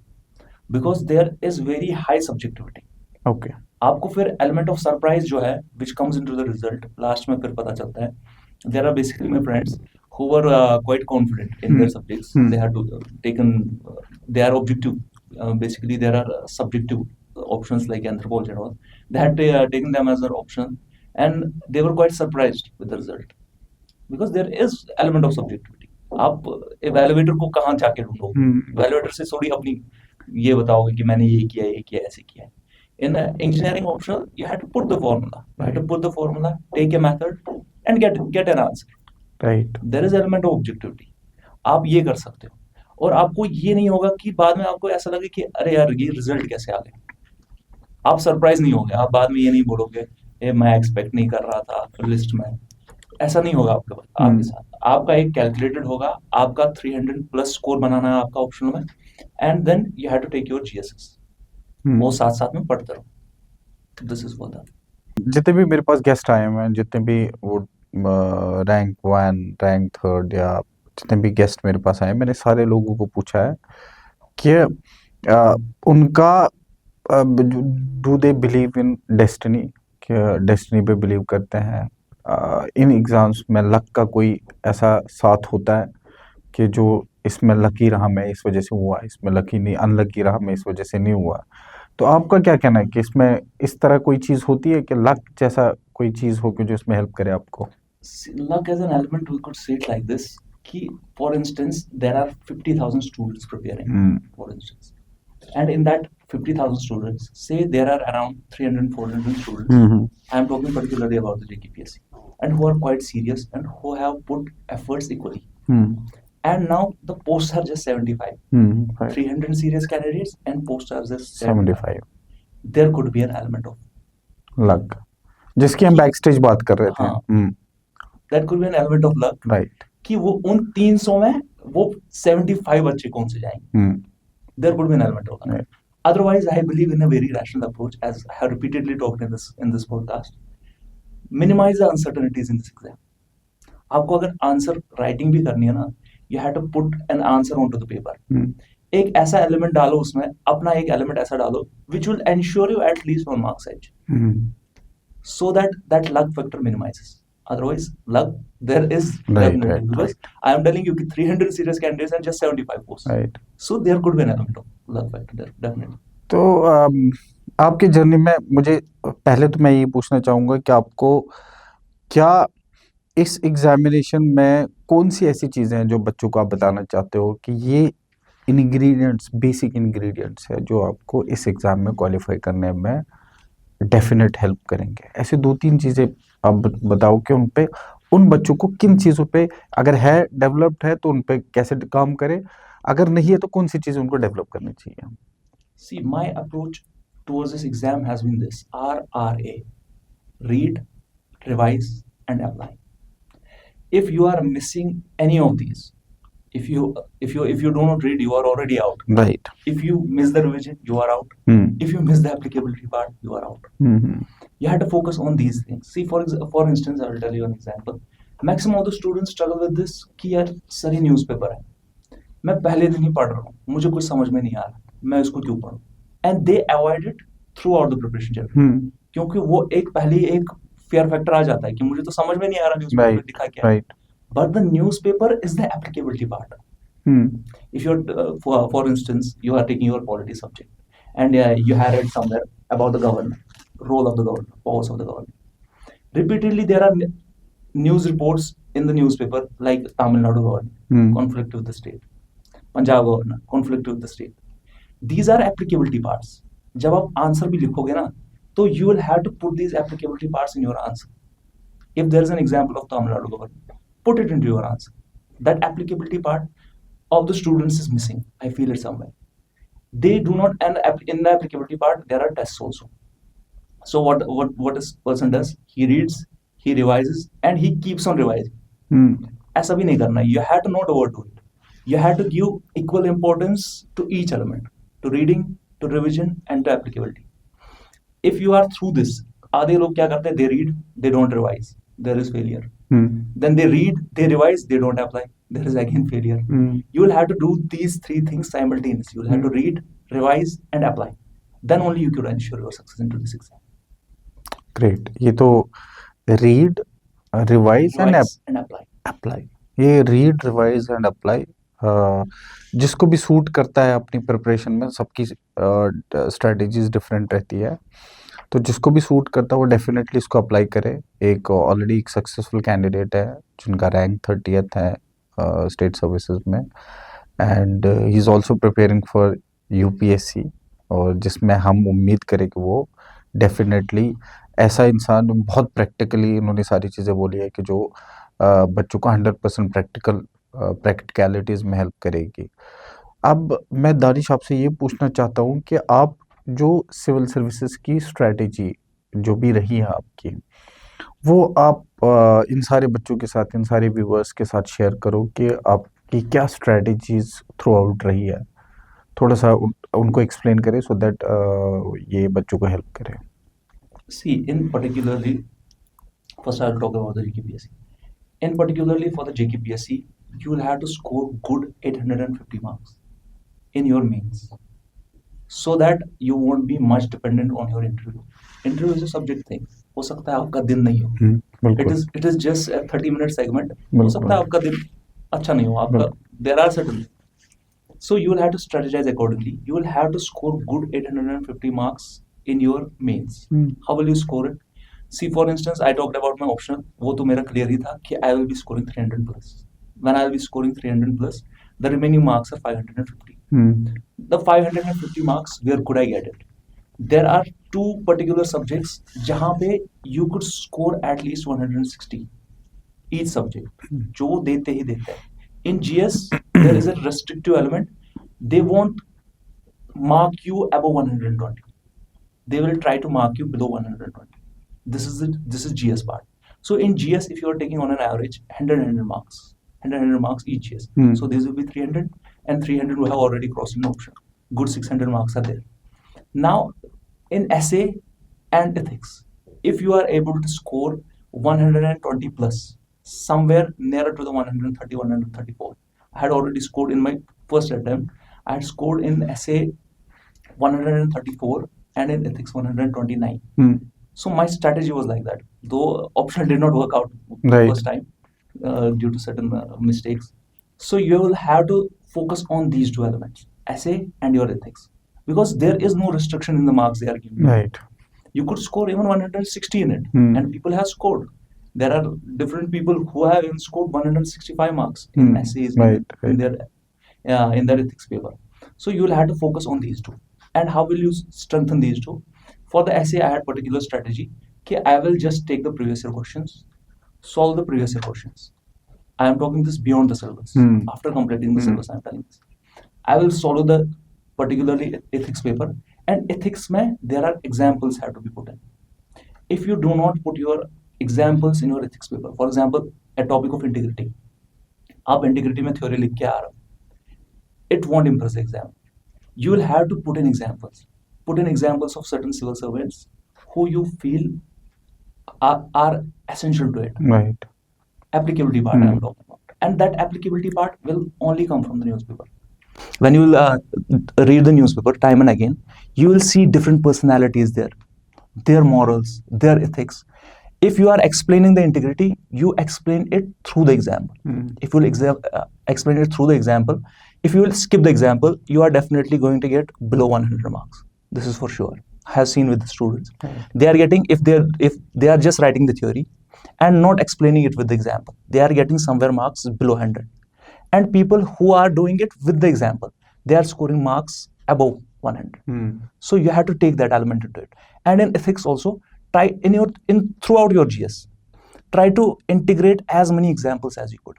because there is very high subjectivity. Okay. आपको फिर element of surprise जो है, which comes into the result, last में फिर पता चलता है. There are basically my friends who were quite confident in their subjects. They had to they are objective. Basically, there are subjective options like anthropology and all. They had taken them as their option, and they were quite surprised with the result, because there is element of subjectivity. आप evaluator को कहाँ जाके ढूंढोगे? Evaluator से थोड़ी अपनी ये बताओगे कि मैंने ये किया ऐसे किया है. In the engineering option, you have to put the formula. You have to put the formula, take a method, and get an answer. Right. There is element of objectivity. आप ये कर सकते हो, और आपको ये नहीं होगा कि बाद में आपको ऐसा लगे कि अरे यार ये रिजल्ट कैसे आ गया. आप सरप्राइज नहीं होगे. आप बाद में ये नहीं बोलोगे मैं एक्सपेक्ट नहीं कर रहा था लिस्ट में. ऐसा नहीं होगा आपके साथ. आपका एक कैलकुलेटेड होगा. आपका 300 प्लस स्कोर बनाना है आपका ऑप्शन में, and then you have to take your GSS. वो साथ में पढ़ते रहो. This is for that. जितने भी मेरे पास गेस्ट आए हैं, जितने भी वो रैंक 1, रैंक 3 या जितने भी गेस्ट मेरे पास आए, मैंने सारे लोगों को पूछा है कि उनका do they believe in destiny, कि डेस्टिनी पे बिलीव करते हैं. इन एग्जाम्स में लक का कोई ऐसा साथ होता है कि जो इसमें लकी रहा मैं इस वजह से हुआ, इसमें लकी नहीं, अनलकी रहा मैं इस वजह से नहीं हुआ. तो आपका क्या कहना है कि इसमें इस तरह कोई चीज़ होती है कि लक जैसा कोई चीज़ हो कि जो इसमें हेल्प करे आपको? Luck as an element, we could say it like this, कि for instance there are 50,000 students preparing, for instance, and in that 50,000 students, say there are around 300-400 students. I am talking particularly about the JKPSC, and who are quite serious and who have put efforts equally. And now the posts are just 75. 300 serious candidates and posts are just 75. There could be an element of luck, जिसकी हम back stage बात कर रहे थे. That could be an element of luck. Right. कि वो उन 300 में वो 75 बच्चे कौन से जाएंगे. There could be an element of luck. Right. Otherwise, I believe in a very rational approach, as I have repeatedly talked in this podcast. Minimize the uncertainties in this exam. आपको अगर आंसर राइटिंग भी करनी है ना, you have to put an answer onto the paper. एक ऐसा element डालो उसमें, अपना एक एलिमेंट ऐसा डालो which will ensure you at least 1 marks edge, so that luck factor minimizes. Otherwise, luck there is definitely, because I am telling you कि 300 serious candidates and just 75 posts. Right. So there could be an element of luck factor there, definitely. तो आपकी journey में मुझे पहले तो मैं ये पूछना चाहूँगा कि आपको क्या इस एग्जामिनेशन में कौन सी ऐसी चीज़ें हैं जो बच्चों को आप बताना चाहते हो कि ये इंग्रेडिएंट्स, बेसिक इंग्रेडिएंट्स है जो आपको इस एग्ज़ाम में क्वालिफाई करने में डेफिनेट हेल्प करेंगे? ऐसे 2-3 चीज़ें आप बताओ कि उन पे, उन बच्चों को किन चीज़ों पे, अगर है डेवलप्ड है तो उन पे कैसे काम करें, अगर नहीं है तो कौन सी चीज़ें उनको डेवलप करनी चाहिए? See, my approach towards this exam has been this: RRA, read, revise, and apply. If you are missing any of these, if you do not read, you are already out. Right. If you miss the revision, you are out. If you miss the applicability part, you are out. You have to focus on these things. See, for instance, I will tell you an example. Maximum of the students struggle with this कि यार sir ये newspaper है, मैं पहले दिन ही पढ़ रहा हूँ, मुझे कुछ समझ में नहीं आ रहा. मैं इसको क्यों पढ़ूं, and they avoid it through out the preparation journey, क्योंकि वो एक पहले ही एक fear factor आ जाता है कि मुझे तो समझ में नहीं आ रहा न्यूज़पेपर में राइट लिखा क्या है, right but the newspaper is the applicability part. If you're for instance you are taking your polity subject and you have read somewhere about the government, role of the government, powers of the government, repeatedly there are news reports in the newspaper like Tamil Nadu government conflict with the state, Punjab government conflict with the state. These are applicability parts. जब आप answer भी लिखोगे ना तो you will have to put these applicability parts in your answer. If there is an example of Tamil Nadu government, put it into your answer. That applicability part of the students is missing. I feel it somewhere. They do not, and in the applicability part there are tests also. So what this person does? He reads, he revises, and he keeps on revising. ऐसा भी नहीं करना. You have to not overdo it. You have to give equal importance to each element, to reading, to revision, and to applicability. If you are through this, आधे लोग क्या करते हैं? They read, they don't revise. There is failure. Then they read, they revise, they don't apply. There is again failure. You will have to do these three things simultaneously. You will have to read, revise, and apply. Then only you can ensure your success into this exam. Great. ये तो read, revise and Revise and apply. Apply, ये read, revise and apply जिसको भी suit करता है अपनी preparation में. सबकी स्ट्रेटजीज डिफरेंट रहती है, तो जिसको भी सूट करता है वो डेफिनेटली इसको अप्लाई करे. एक ऑलरेडी एक सक्सेसफुल कैंडिडेट है जिनका रैंक 30th है स्टेट सर्विसेज में, and he is also preparing for UPSC, और जिसमें हम उम्मीद करें कि वो डेफिनेटली ऐसा इंसान, बहुत प्रैक्टिकली इन्होंने सारी चीज़ें बोली है कि जो बच्चों को 100% प्रैक्टिकलिटीज़ में हेल्प करेगी. अब मैं दानिश आपसे ये पूछना चाहता हूँ कि आप जो सिविल सर्विसेज की स्ट्रैटेजी जो भी रही है आपकी, वो आप इन सारे बच्चों के साथ, इन सारे व्यूअर्स के साथ शेयर करो कि आपकी क्या स्ट्रैटेजीज थ्रू आउट रही है. थोड़ा सा उनको एक्सप्लेन करें सो दैट ये बच्चों को हेल्प करे. See, in particularly, first I'll talk about the JKPSC. In particularly for the JKPSC, you will have to score good 850 marks in your mains, so that you won't be much dependent on your interview. Interview is a subject thing. हो सकता है आपका दिन नहीं हो. It is just a 30-minute segment. हो सकता है आपका दिन अच्छा नहीं हो आपका. There are certain. So you will have to strategize accordingly. You will have to score good 850 marks in your mains. How will you score it? See, for instance, I talked about my optional. वो तो मेरा clear ही था कि I will be scoring 300 plus. When I will be scoring 300 plus, the remaining marks are 550. The 550 marks, where could I get it? There are two particular subjects जहाँ पे you could score at least 160 each subject. जो देते ही देते हैं. In GS, there is a restrictive element. They won't mark you above 120. They will try to mark you below 120. This is GS part. So in GS, if you are taking on an average 100 marks each GS. So these will be 300, and 300 will have already crossed an option. Good 600 marks are there. Now in essay and ethics, if you are able to score 120 plus, somewhere nearer to the 130, 134. I had already scored in my first attempt. I had scored in essay 134 and in ethics 129. So my strategy was like that. Though option did not work out first time due to certain mistakes. So you will have to focus on these two elements, essay and your ethics, because there is no restriction in the marks they are giving. Right. You could score even 160 in it, and people have scored. There are different people who have even scored 165 marks in essays in their ethics paper. So you will have to focus on these two. And how will you strengthen these two? For the essay, I had particular strategy. Okay, I will just take the previous year questions, solve the previous year questions. I am talking this beyond the syllabus. After completing the syllabus, I am telling this. I will solve the particularly ethics paper. And ethics mein, there are examples have to be put in. If you do not put your examples in your ethics paper, for example, a topic of integrity. आप integrity में theory लिख के आ रहे हो. It won't impress the exam. You will have to put in examples. Put in examples of certain civil servants who you feel are essential to it. Right. Applicability part I am talking about. And that applicability part will only come from the newspaper. When you will read the newspaper time and again, you will see different personalities there, their morals, their ethics. If you are explaining the integrity, you explain it through the example. If you will explain it through the example, if you will skip the example, you are definitely going to get below 100 marks. This is for sure. I have seen with the students. They are getting, if they are just writing the theory and not explaining it with the example, they are getting somewhere marks below 100. And people who are doing it with the example, they are scoring marks above 100. So you have to take that element into it. And in ethics also, try throughout your GS, try to integrate as many examples as you could.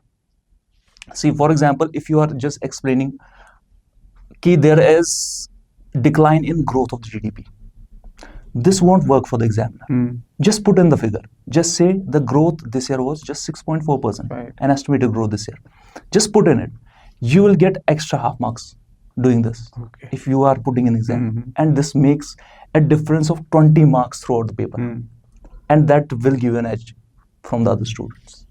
See, for example, if you are just explaining that there is decline in growth of the GDP, this won't work for the examiner. Just put in the figure. Just say the growth this year was just 6.4%, Right. an estimated growth this year. Just put in it. You will get extra half marks doing this Okay. if you are putting an example. And this makes a difference of 20 marks throughout the paper. And that will give you an edge from the other students.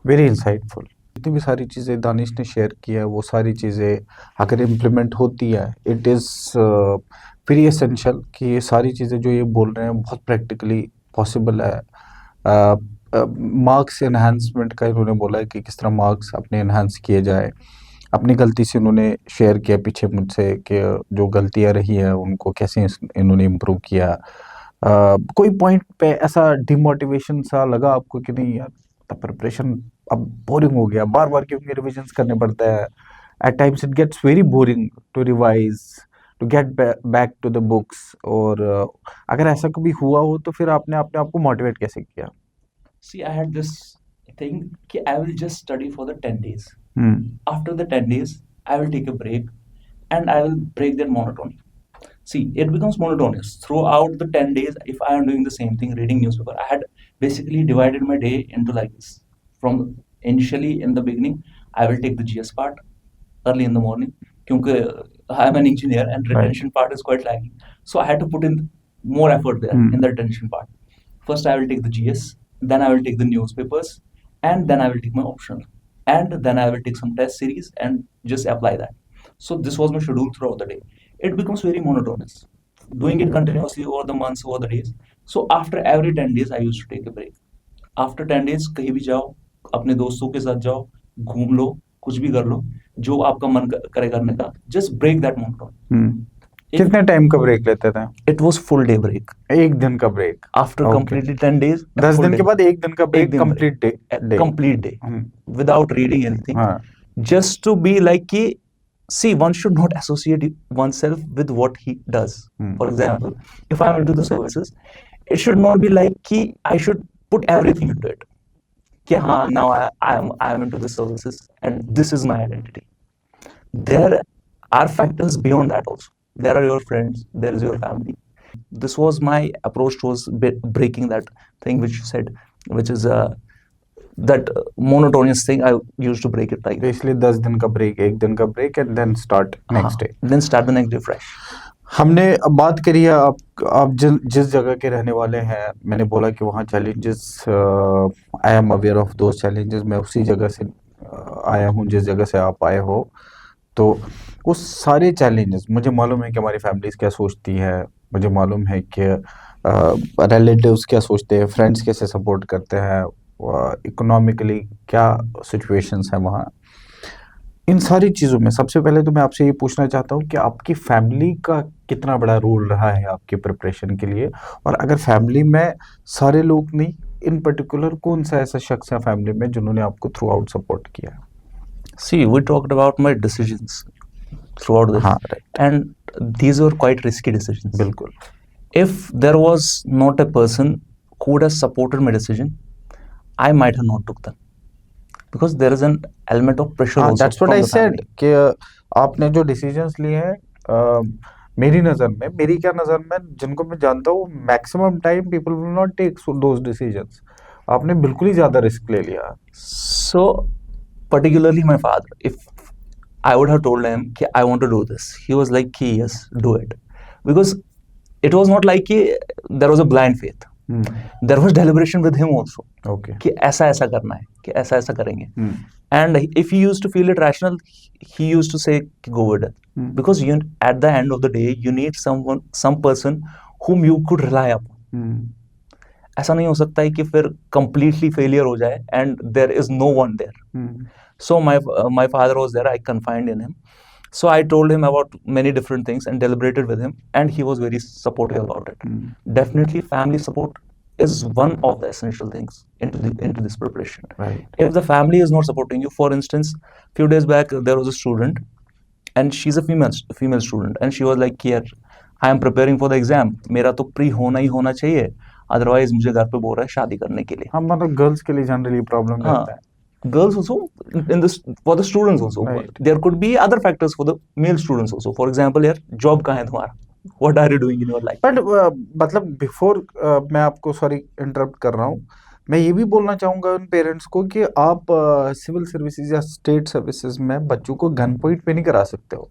Very insightful. जितनी भी सारी चीज़ें दानिश ने share की है, वो सारी चीज़ें अगर इम्प्लीमेंट होती है, इट इज़ वेरी एसेंशियल कि ये सारी चीज़ें जो ये बोल रहे हैं बहुत प्रैक्टिकली पॉसिबल है. मार्क्स एनहांसमेंट का इन्होंने बोला है कि किस तरह मार्क्स अपने एनहांस किए जाए. अपनी गलती से इन्होंने शेयर किया पीछे मुझसे कि जो गलतियां रही हैं उनको कैसे इन्होंने इम्प्रूव किया. कोई पॉइंट पे ऐसा डिमोटिवेशन सा लगा आपको कि नहीं यार प्रिपरेशन अब बोरिंग हो गया, बार बार क्योंकि रिविजन्स करने पड़ता है, at times it gets very boring to revise to get back to the books. और अगर ऐसा कभी हुआ हो तो फिर आपने अपने आप को मोटिवेट कैसे किया? See, I had this thing that I will just study for the 10 days. After the 10 days, I will take a break and I will break that monotony. See, it becomes monotonous. Throughout the 10 days, if I am doing the same thing, reading newspaper, I had basically divided my day into like this. From initially in the beginning, I will take the GS part early in the morning. Because I am an engineer and retention part is quite lagging. So I had to put in more effort there in the retention part. First, I will take the GS. Then I will take the newspapers, and then I will take my optional, and then I will take some test series and just apply that. So this was my schedule throughout the day. It becomes very monotonous, doing it continuously over the months, over the days. So after every 10 days, I used to take a break. After 10 days, कहीं भी जाओ, अपने दोस्तों के साथ जाओ, घूम लो, कुछ भी कर लो, जो आपका मन करे करने का, just break that monotony. कितने टाइम का ब्रेक लेते थे? It was full day break. एक दिन का ब्रेक. After completely 10 days, 10 दिन के बाद एक दिन का ब्रेक, दिन complete day. complete day, without reading anything. Just to be like कि, see, one should not associate oneself with what he does. For example, if I am into the services, it should not be like कि I should put everything into it. कि हाँ, now I am into the services and this is my identity. There are factors beyond that also. There are your friends, there is your family. This was my approach towards breaking that thing which you said, which is that monotonous thing. I used to break it like that. इसलिए 10 दिन का break, एक दिन का break and then start next day. Then start the next day fresh. हमने अब बात करी है आप जिस जगह के रहने वाले हैं. मैंने बोला कि वहाँ challenges, I am aware of those challenges. मैं उसी जगह से आया हूँ जिस जगह से आप आए हो. तो उस सारे चैलेंजेस मुझे मालूम है कि हमारी फैमिलीज क्या सोचती है, मुझे मालूम है कि रिलेटिव्स क्या सोचते हैं, फ्रेंड्स कैसे सपोर्ट करते हैं, इकोनॉमिकली क्या सिचुएशंस हैं वहाँ. इन सारी चीज़ों में सबसे पहले तो मैं आपसे ये पूछना चाहता हूँ कि आपकी फैमिली का कितना बड़ा रोल रहा है आपके प्रिपरेशन के लिए, और अगर फैमिली में सारे लोग नहीं, इन पर्टिकुलर कौन सा ऐसा शख्स है फैमिली में जिन्होंने आपको थ्रू आउट सपोर्ट किया? See, we talked about my decisions throughout this, right. and these were quite risky decisions. बिल्कुल. If there was not a person who would have supported my decision, I might have not took them, because there is an element of pressure also That's what from I the said family. कि आपने जो decisions लिए हैं, मेरी क्या नज़र में जिनको मैं जानता हूँ, maximum time people will not take those decisions. आपने बिल्कुल ही ज़्यादा रिस्क ले लिया. So, particularly my father, if I would have told him कि I want to do this, he was like कि yes, do it, because it was not like कि there was a blind faith. There was deliberation with him also. Okay. कि ऐसा करना है. कि ऐसा ऐसा करेंगे, and if he used to feel it rational, he used to say go with it, because you, at the end of the day, you need some person whom you could rely upon. ऐसा नहीं हो सकता है कि फिर completely failure हो जाए and there is no one there. So my father was there. I confided in him. So I told him about many different things and deliberated with him, and he was very supportive about it. Definitely, family support is one of the essential things into this preparation. Right. If the family is not supporting you, for instance, few days back there was a student, and she's a female student, and she was like, "Here, I am preparing for the exam. मेरा तो pre होना ही होना चाहिए, otherwise मुझे घर पे बोल रहा है शादी करने के लिए." हाँ, मतलब गर्ल्स के लिए जनरली प्रॉब्लम हाँ, रहता है. girls also, in this, for the students also, Right. there could be other factors for the male students also. For example, यार job कहाँ है तुम्हारा? What are you doing in your life? But मतलब before मैं आपको sorry interrupt कर रहा हूँ, मैं ये भी बोलना चाहूँगा उन पेरेंट्स को कि आप सिविल सर्विसेज या स्टेट सर्विसेज में बच्चों को गन पॉइंट पे नहीं करा सकते हो.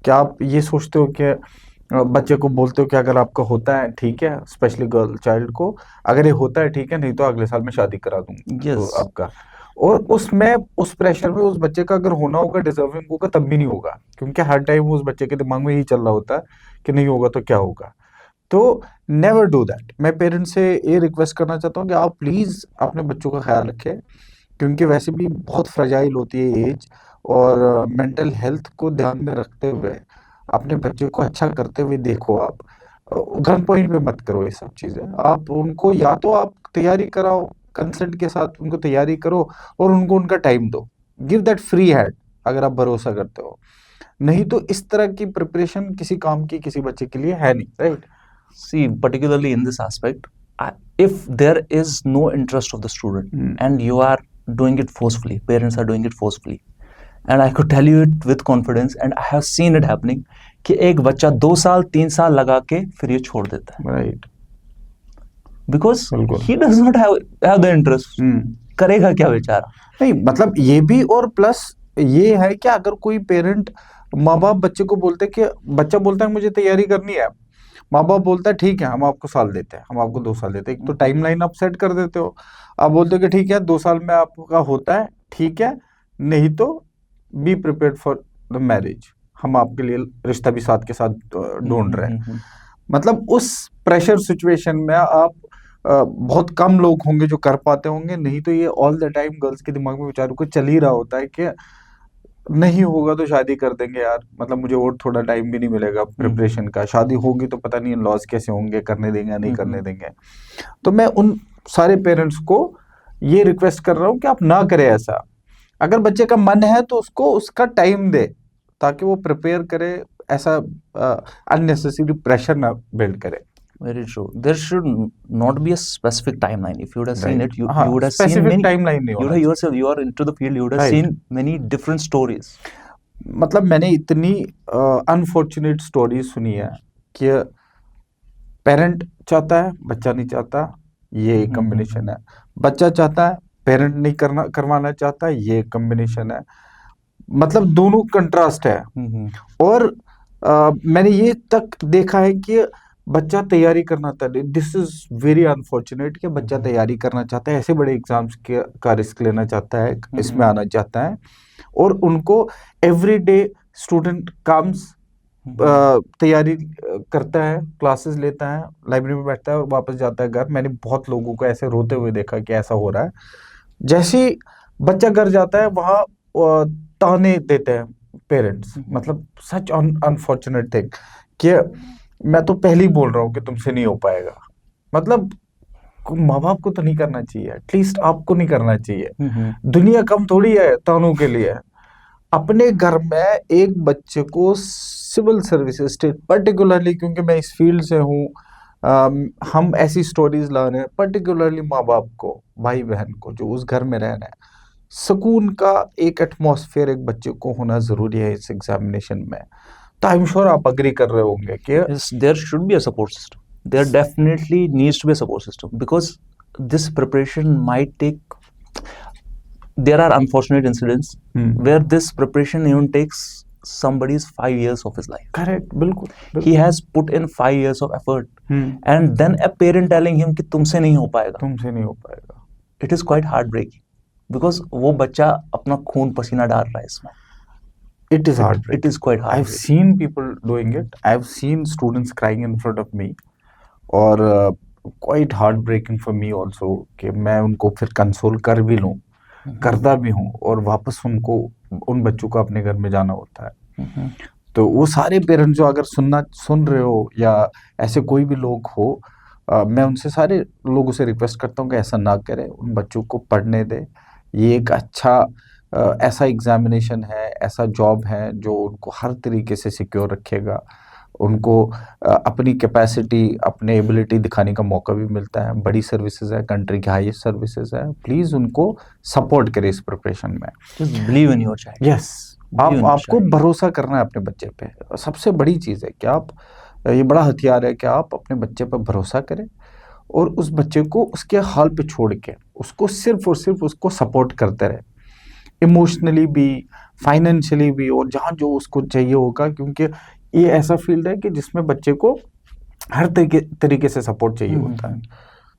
क्या आप ये सोचते हो कि बच्चे को बोलते हो कि अगर आपका होता है ठीक है, स्पेशली गर्ल चाइल्ड को, अगर ये होता है ठीक है, नहीं तो अगले साल में शादी करा दूंगा तो Yes. आपका, और उसमें उस प्रेशर में उस बच्चे का अगर होना होगा, डिजर्विंग होगा, तब भी नहीं होगा, क्योंकि हर टाइम उस बच्चे के दिमाग में यही चल रहा होता है कि नहीं होगा तो क्या होगा. तो नेवर डू दैट. मैं पेरेंट्स से ये रिक्वेस्ट करना चाहता हूँ कि आप प्लीज़ अपने बच्चों का ख्याल रखें, क्योंकि वैसे भी बहुत फ्रजाइल होती है एज, और मेंटल हेल्थ को ध्यान में रखते हुए अपने बच्चे को अच्छा करते हुए देखो. आप गन पॉइंट पे मत करो ये सब चीज़ें. आप उनको या तो आप तैयारी कराओ, कंसेंट के साथ उनको तैयारी करो, और उनको उनका टाइम दो. गिव दैट फ्री हैंड अगर आप भरोसा करते हो. नहीं तो इस तरह की प्रिपरेशन किसी काम की किसी बच्चे के लिए है नहीं. Right. See, particularly in this aspect, if there is no interest of the student and you are doing it forcefully, parents are doing it forcefully, and I could tell you it with confidence, and I have seen it happening, कि एक बच्चा 2 साल 3 साल लगा के फिर ये छोड़ देता है, राइट. because बिल्कुल. he does not have the interest. करेगा क्या बेचारा? नहीं, मतलब ये भी, और प्लस ये है कि अगर कोई पेरेंट, माँ बाप बच्चे को बोलते कि बच्चा बोलता है मुझे तैयारी करनी है, माँ बाप बोलता है ठीक है हम आपको साल देते हैं, हम आपको 2 साल देते हैं, एक तो टाइम लाइन आप सेट कर देते हो. आप बोलते हो कि ठीक है 2 साल में आपका होता है ठीक है, नहीं तो be prepared for the marriage, हम आपके लिए रिश्ता भी साथ के साथ ढूंढ रहे हैं. मतलब उस प्रेशर सिचुएशन में आप बहुत कम लोग होंगे जो कर पाते होंगे. नहीं तो ये ऑल द टाइम गर्ल्स के दिमाग में बेचारों को चल ही रहा होता है कि नहीं होगा तो शादी कर देंगे यार, मतलब मुझे और थोड़ा टाइम भी नहीं मिलेगा प्रिपरेशन का, शादी होगी तो पता नहीं लॉस कैसे होंगे, करने देंगे या नहीं करने देंगे. तो मैं उन सारे पेरेंट्स को ये रिक्वेस्ट कर रहा हूँ कि आप ना करें ऐसा. अगर बच्चे का मन है तो उसको उसका टाइम दे, ताकि वो प्रिपेयर करे, ऐसा अननेसेसरी प्रेशर ना बिल्ड करे. Very true. There should not be a specific timeline. If you would have seen Right. it, you हाँ, would have seen specific many. timeline नहीं You होना would have yourself, you are into the field. You would have Right. seen many different stories. मतलब मैंने इतनी unfortunate story सुनी है कि parent चाहता है बच्चा नहीं चाहता, ये कॉम्बिनेशन है. बच्चा चाहता है पेरेंट नहीं करवाना चाहता, ये कॉम्बिनेशन है. मतलब दोनों कंट्रास्ट है. और मैंने ये तक देखा है कि बच्चा तैयारी करना चाहता है. दिस इज वेरी अनफॉर्चुनेट कि बच्चा तैयारी करना चाहता है, ऐसे बड़े एग्जाम्स का रिस्क लेना चाहता है, इसमें आना चाहता है, और उनको एवरीडे स्टूडेंट कम्स, तैयारी करता है, क्लासेस लेता है, लाइब्रेरी में बैठता है और वापस जाता है घर. मैंने बहुत लोगों को ऐसे रोते हुए देखा कि ऐसा हो रहा है. जैसे ही बच्चा घर जाता है वहाँ ताने देते हैं पेरेंट्स. मतलब सच अनफॉर्चुनेट थिंग कि मैं तो पहले ही बोल रहा हूँ कि तुमसे नहीं हो पाएगा. मतलब माँ बाप को तो नहीं करना चाहिए, एटलीस्ट आपको नहीं करना चाहिए. दुनिया कम थोड़ी है तानों के लिए. अपने घर में एक बच्चे को सिविल सर्विसेज स्टेट, पर्टिकुलरली क्योंकि मैं इस फील्ड से हूँ, हम ऐसी स्टोरीज ला रहे हैं, पर्टिकुलरली माँ बाप को, भाई बहन को जो उस घर में रह रहे हैं, सुकून का एक एटमॉस्फेयर एक बच्चे को होना जरूरी है इस एग्जामिनेशन में. तो आई एम श्योर आप अग्री कर रहे होंगे कि Yes, there should be a support system. There definitely needs to be a support system, because this preparation might take. There are unfortunate incidents where this preparation even takes somebody's 5 years of his life. Correct, बिल्कुल. He has put in 5 years of effort, and then a parent telling him कि तुमसे नहीं हो पाएगा. तुमसे नहीं हो पाएगा. It is quite heartbreaking. Because वो बच्चा अपना खून पसीना डाल रहा है इसमें. It is hard. It is quite hard. I've seen people doing it. I've seen students crying in front of me. और quite heartbreaking for me also कि मैं उनको फिर कंसोल कर भी लूँ, करता भी हूँ, और वापस उनको उन बच्चों को अपने घर में जाना होता है. तो वो सारे पेरेंट्स जो अगर सुन रहे हो या ऐसे कोई भी लोग हो, मैं उनसे सारे लोगों से रिक्वेस्ट करता हूँ कि ऐसा ना करें, उन बच्चों को पढ़ने दें. ये एक अच्छा ऐसा एग्जामिनेशन है, ऐसा जॉब है जो उनको हर तरीके से सिक्योर रखेगा. उनको अपनी कैपेसिटी, अपने एबिलिटी दिखाने का मौका भी मिलता है. बड़ी सर्विसेज है, कंट्री की हाईएस्ट सर्विसेज है. प्लीज़ उनको सपोर्ट करें इस प्रिपरेशन में. Just believe in your child. Yes, आपको भरोसा करना है अपने बच्चे पे. सबसे बड़ी चीज़ है कि आप, ये बड़ा हथियार है कि आप अपने बच्चे पर भरोसा करें और उस बच्चे को उसके हाल पे छोड़ के उसको सिर्फ और सिर्फ उसको सपोर्ट करते रहे, इमोशनली भी, फाइनेंशियली भी, और जहाँ जो उसको चाहिए होगा. क्योंकि ये ऐसा फील्ड है कि जिसमें बच्चे को हर तरीके से सपोर्ट चाहिए होता है.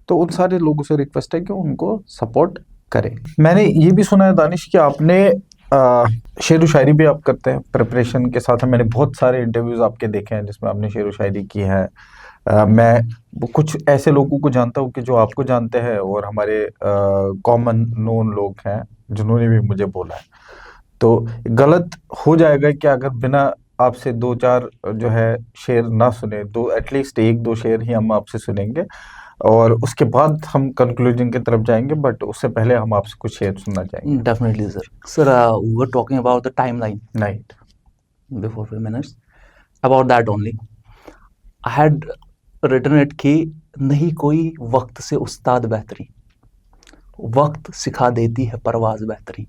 तो उन सारे लोगों से रिक्वेस्ट है कि उनको सपोर्ट करें. मैंने ये भी सुना है दानिश कि आपने शेर व शायरी भी आप करते हैं प्रिपरेशन के साथ. मैंने बहुत सारे इंटरव्यूज आपके देखे हैं जिसमें आपने शेर व शायरी की है. मैं कुछ ऐसे लोगों को जानता हूँ कि जो आपको जानते हैं और हमारे कॉमन नोन लोग हैं जिन्होंने भी मुझे बोला है. तो गलत हो जाएगा कि अगर बिना आपसे 2-4 जो है शेर ना सुने, दो एटलीस्ट 1-2 शेर ही हम आपसे सुनेंगे और उसके बाद हम कंक्लूजन की तरफ जाएंगे. बट उससे पहले हम आपसे कुछ शेर सुनना चाहेंगे. Definitely, sir. Sir, we were talking about the timeline right. before few minutes. About that only. I had written it कि नहीं कोई वक्त से उस्ताद बेहतरी, वक्त सिखा देती है परवाज बेहतरी,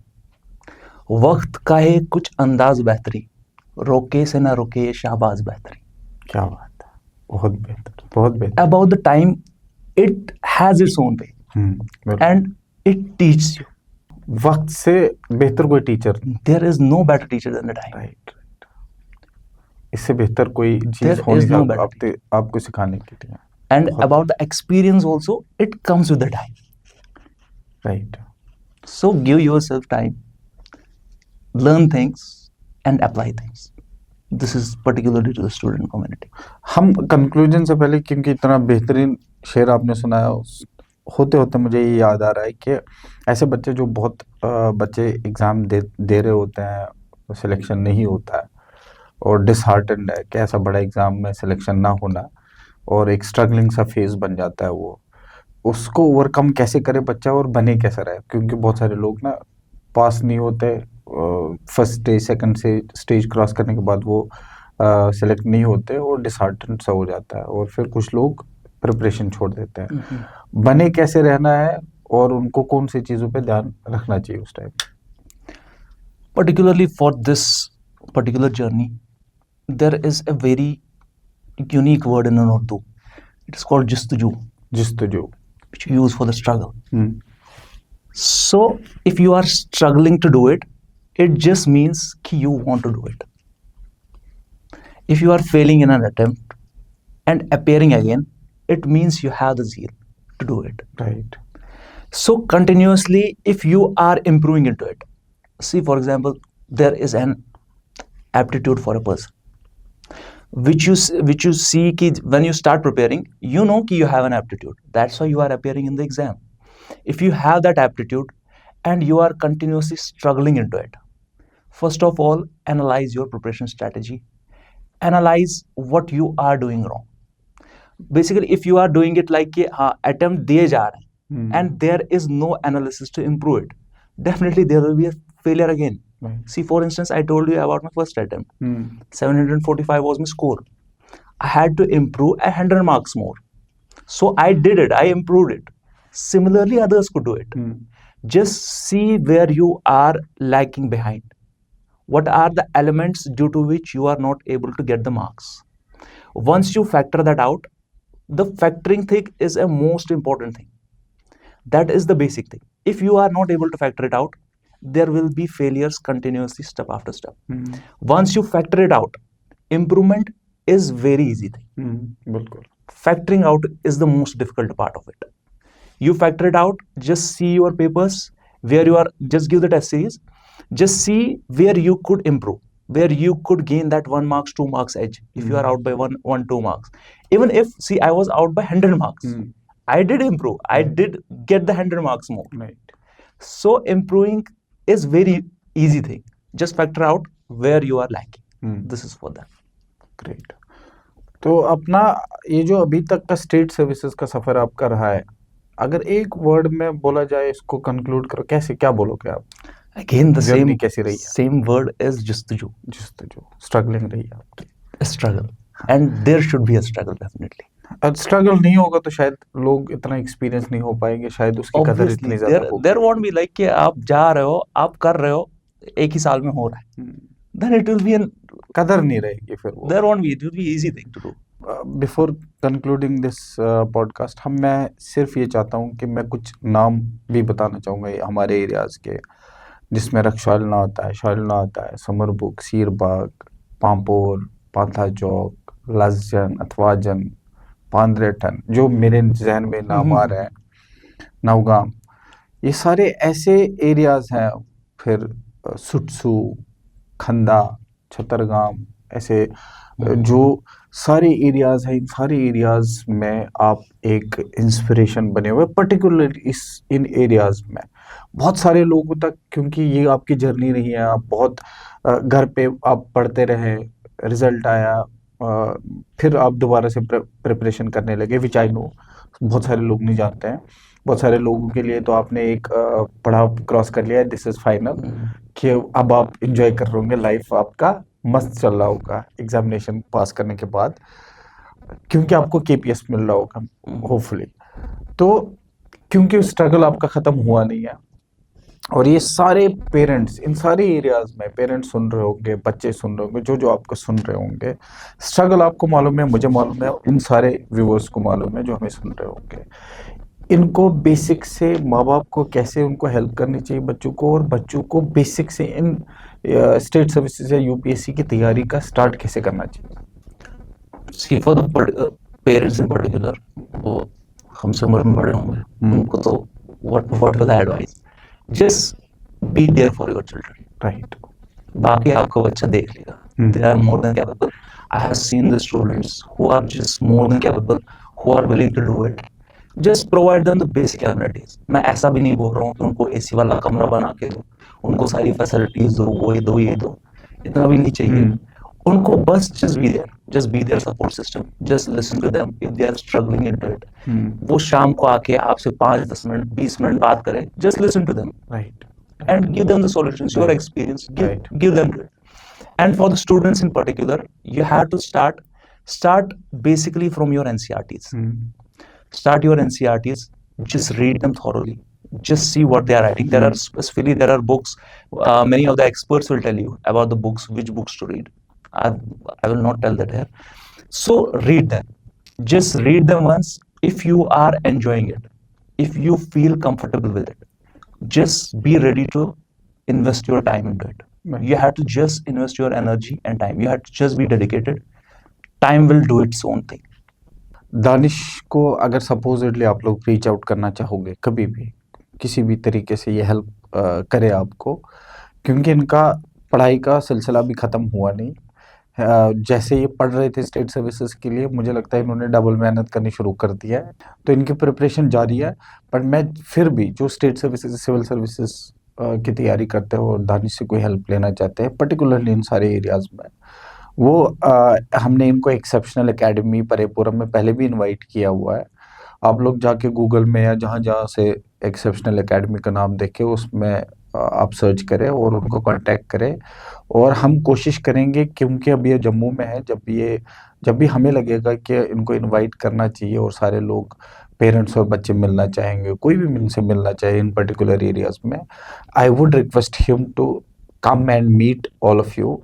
वक्त का है कुछ अंदाज बेहतरी, रोके से ना रोके ये शाहबाज बेहतरी. क्या बात है, बहुत बेहतर, बहुत बेहतर. About the time, it has its own way बिल्कुल. and it teaches you. वक्त से बेहतर कोई टीचर नहीं. There is no better teacher than the time. Right. इससे बेहतर कोई चीज There हो is नहीं no better सकती आपको सिखाने के लिए. And बहुत. about the experience also, it comes with the time. Right. So give yourself time, learn things and apply things. This is particularly to the student community. हम conclusion से पहले, क्योंकि इतना बेहतरीन शेर आपने सुनाया, होते होते मुझे ये याद आ रहा है कि ऐसे बच्चे जो बहुत बच्चे एग्ज़ाम दे रहे होते हैं, सिलेक्शन नहीं होता है और डिसहार्टेंड है कि ऐसा बड़ा एग्ज़ाम में सिलेक्शन ना होना, और एक स्ट्रगलिंग सा फेज बन जाता है. वो उसको ओवरकम कैसे करे बच्चा और बने कैसे रहे. क्योंकि बहुत सारे लोग ना पास नहीं होते, first stage second stage cross करने के बाद वो सिलेक्ट नहीं होते और डिसहार्टेंड सा हो जाता है, और फिर कुछ लोग प्रिपरेशन छोड़ देते हैं. बने कैसे रहना है और उनको कौन सी चीज़ों पे ध्यान रखना चाहिए उस time. Particularly for this particular journey, there is a very unique word in Urdu. It is called jistuju, जिस्तुजू. which you use for the struggle. So if you are struggling to do it, it just means कि you want to do it. If you are failing in an attempt and appearing again, it means you have the zeal to do it. Right. So continuously, if you are improving into it, see for example, there is an aptitude for a person, which you see कि when you start preparing, you know कि you have an aptitude. That's why you are appearing in the exam. If you have that aptitude and you are continuously struggling into it, first of all, analyze your preparation strategy. Analyze what you are doing wrong. Basically, if you are doing it like कि हाँ attempt दिए जा रहे हैं and there is no analysis to improve it, definitely there will be a failure again. Right. See, for instance, I told you about my first attempt. 745 was my score. I had to improve 100 marks more. So I did it. I improved it. Similarly, others could do it. Just see where you are lagging behind. What are the elements due to which you are not able to get the marks? Once you factor that out, the factoring thing is a most important thing. That is the basic thing. If you are not able to factor it out, there will be failures continuously step after step. Once you factor it out, improvement is very easy thing. बिल्कुल. Factoring out is the most difficult part of it. You factor it out, just see your papers where you are, just give the test series, just see where you could improve, where you could gain that 1 marks 2 marks edge if you are out by 1 2 marks. Even if, see, I was out by 100 marks, I did improve, I did get the 100 marks more. Right. So improving is very easy thing. Just factor out where you are lacking. This is for that. Great. तो अपना ये जो अभी तक का state services का सफर आपका रहा है, अगर एक वर्ड में बोला जाए इसको कंक्लूड करो, कैसे क्या बोलोगे आप? Again, the Journey same कैसी रही है? same word is jistaju, जिस्तजू, स्ट्रगलिंग रही है आपकी। struggle, and there should be a struggle definitely. Struggle नहीं होगा तो शायद लोग इतना एक्सपीरियंस नहीं हो पाएंगे, शायद उसकी कदर Obviously, इतनी ज्यादा there won't be like कि आप जा रहे हो, आप कर रहे हो, एक ही साल में हो रहा है, then it will be an, कदर नहीं रहेगी फिर वो। there won't be, it will be easy thing to do. Before concluding this podcast, मैं सिर्फ ये चाहता हूँ कि मैं कुछ नाम भी बताना चाहूँगा ये हमारे एरियाज़ के, जिसमें रक्षालना आता है, शालना आता है, समरबुक, सीरबाग, पांपोर, पांथा चौक, लसजन, अथवाजन, पांद्रेटन, जो मेरे जहन में नाम आ रहे हैं, नवगाम, ये सारे ऐसे एरियाज़ हैं। फिर सुटसू, खंदा, छतरगाम, ऐसे जो सारे एरियाज़ हैं, इन सारे एरियाज़ में आप एक इंस्पिरेशन बने हुए, पर्टिकुलरली इन एरियाज़ में बहुत सारे लोगों तक, क्योंकि ये आपकी जर्नी नहीं है। आप बहुत घर पे आप पढ़ते रहे, रिजल्ट आया, फिर आप दोबारा से प्रिपरेशन करने लगे, विच आई नो बहुत सारे लोग नहीं जानते हैं। बहुत सारे लोगों के लिए तो आपने एक पड़ाव क्रॉस कर लिया, दिस इज़ फाइनल, कि अब आप इंजॉय कर रहे होंगे, लाइफ आपका मस्त चल रहा होगा एग्जामिनेशन पास करने के बाद, क्योंकि आपको केपीएस मिल रहा होगा होपफुली। तो क्योंकि स्ट्रगल आपका ख़त्म हुआ नहीं है, और ये सारे पेरेंट्स, इन सारे एरियाज़ में पेरेंट्स सुन रहे होंगे, बच्चे सुन रहे होंगे, जो आपको सुन रहे होंगे, स्ट्रगल आपको मालूम है, मुझे मालूम है, इन सारे व्यूअर्स को मालूम है जो हमें सुन रहे होंगे। इनको बेसिक से माँ बाप को कैसे उनको हेल्प करनी चाहिए बच्चों को, और बच्चों को बेसिक से इन स्टेट सर्विसेज या यूपीएससी की तैयारी का स्टार्ट कैसे करना चाहिए? See, for the parents in particular, वो हमसे उम्र में बड़े होंगे, उनको तो what will I advise? Just be there for your children. Right. बाकी आपका बच्चा देख लेगा. They are more than capable. I have seen the students who are just more than capable, who are willing to do it. Just provide them the basic amenities. मैं ऐसा भी नहीं बोल रहा हूँ कि उनको एसी वाला कमरा बना के दो, उनको सारी फैसिलिटीज दो, वो ये दो, ये दो, इतना भी नहीं चाहिए. उनको बस just be their support system. Just listen to them if they are struggling into it. वो शाम को आके आपसे 5-10 मिनट 20 मिनट बात करें. Just listen to them. Right. And give them the solutions, your experience, give them it. And for the students in particular, you have to start basically from your NCRTs. Start your NCRTs, just read them thoroughly, just see what they are writing. There are books, many of the experts will tell you about the books, which books to read. I will not tell that here. So read them, just read them once. If you are enjoying it, if you feel comfortable with it, just be ready to invest your time into it. You have to just invest your energy and time. You have to just be dedicated. Time will do its own thing. Danish को अगर supposedly आप लोग reach out करना चाहोगे, कभी भी किसी भी तरीके से ये हेल्प करे आपको, क्योंकि इनका पढ़ाई का सिलसिला भी ख़त्म हुआ नहीं। जैसे ये पढ़ रहे थे स्टेट सर्विसेज के लिए, मुझे लगता है इन्होंने डबल मेहनत करनी शुरू कर दिया है, तो इनकी प्रिपरेशन जारी है। पर मैं फिर भी जो स्टेट सर्विसेज, सिविल सर्विसेज की तैयारी करते हो और दानिश से कोई हेल्प लेना चाहते हैं, पर्टिकुलरली इन सारे एरियाज़ में, वो हमने इनको एक्सेप्शनल एकेडमी परेपुरम में पहले भी इनवाइट किया हुआ है। आप लोग जाके गूगल में या जहाँ से एक्सेप्शनल एकेडमी का नाम देखे उसमें आप सर्च करें और उनको कांटेक्ट करें, और हम कोशिश करेंगे, क्योंकि अब ये जम्मू में है, जब भी हमें लगेगा कि इनको इनवाइट करना चाहिए और सारे लोग पेरेंट्स और बच्चे मिलना चाहेंगे, कोई भी इनसे मिलना चाहे इन पर्टिकुलर एरियाज़ में, I would request him to come and meet all of you,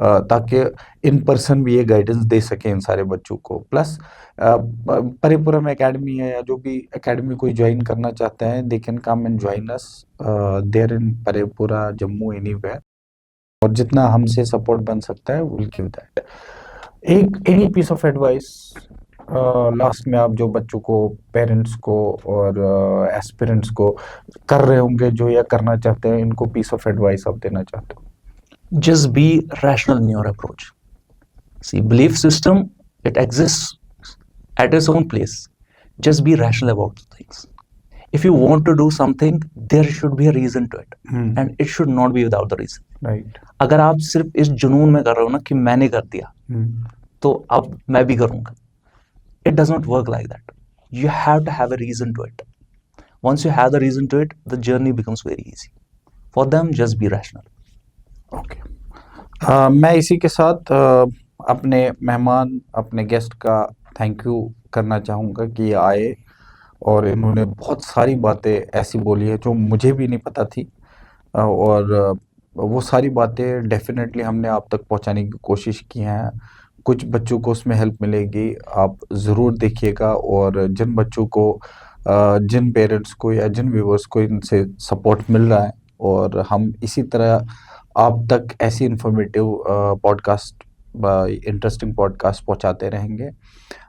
ताकि इन पर्सन भी ये गाइडेंस दे सकें इन सारे बच्चों को। प्लस परेपुरम एकेडमी है, या जो भी एकेडमी कोई ज्वाइन करना चाहते हैं, they can come and join us there in Parepura, Jammu, anywhere, और जितना हमसे सपोर्ट बन सकता है विल गिव दैट। एक any piece of advice last में आप जो बच्चों को, पेरेंट्स को और एस्पिरेंट्स को कर रहे होंगे जो या करना चाहते हैं, इनको पीस ऑफ एडवाइस आप देना चाहते हो? Just be rational in your approach. See, belief system, it exists at its own place. Just be rational about things. If you want to do something, there should be a reason to it, and it should not be without the reason. Right. अगर आप सिर्फ इस जुनून में कर रहे हो ना कि मैंने कर दिया तो अब मैं भी करूंगा, it does not work like that. You have to have a reason to it. Once you have the reason to it, the journey becomes very easy. For them, just be rational. Okay. मैं इसी के साथ अपने मेहमान, अपने guest का thank you करना चाहूँगा कि ये आए और इन्होंने बहुत सारी बातें ऐसी बोली है जो मुझे भी नहीं पता थी, और वो सारी बातें डेफिनेटली हमने आप तक पहुंचाने की कोशिश की हैं. कुछ बच्चों को उसमें हेल्प मिलेगी, आप ज़रूर देखिएगा. और जिन बच्चों को, जिन पेरेंट्स को या जिन व्यूवर्स को इनसे सपोर्ट मिल रहा है, और हम इसी तरह आप तक ऐसी इंफॉर्मेटिव पॉडकास्ट, इंटरेस्टिंग पॉडकास्ट पहुंचाते रहेंगे.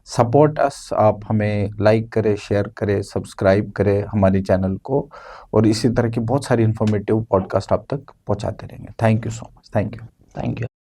सपोर्ट अस, आप हमें लाइक करें, शेयर करें, सब्सक्राइब करें हमारे चैनल को, और इसी तरह की बहुत सारी इंफॉर्मेटिव पॉडकास्ट आप तक पहुंचाते रहेंगे. Thank you so much. Thank you. Thank you.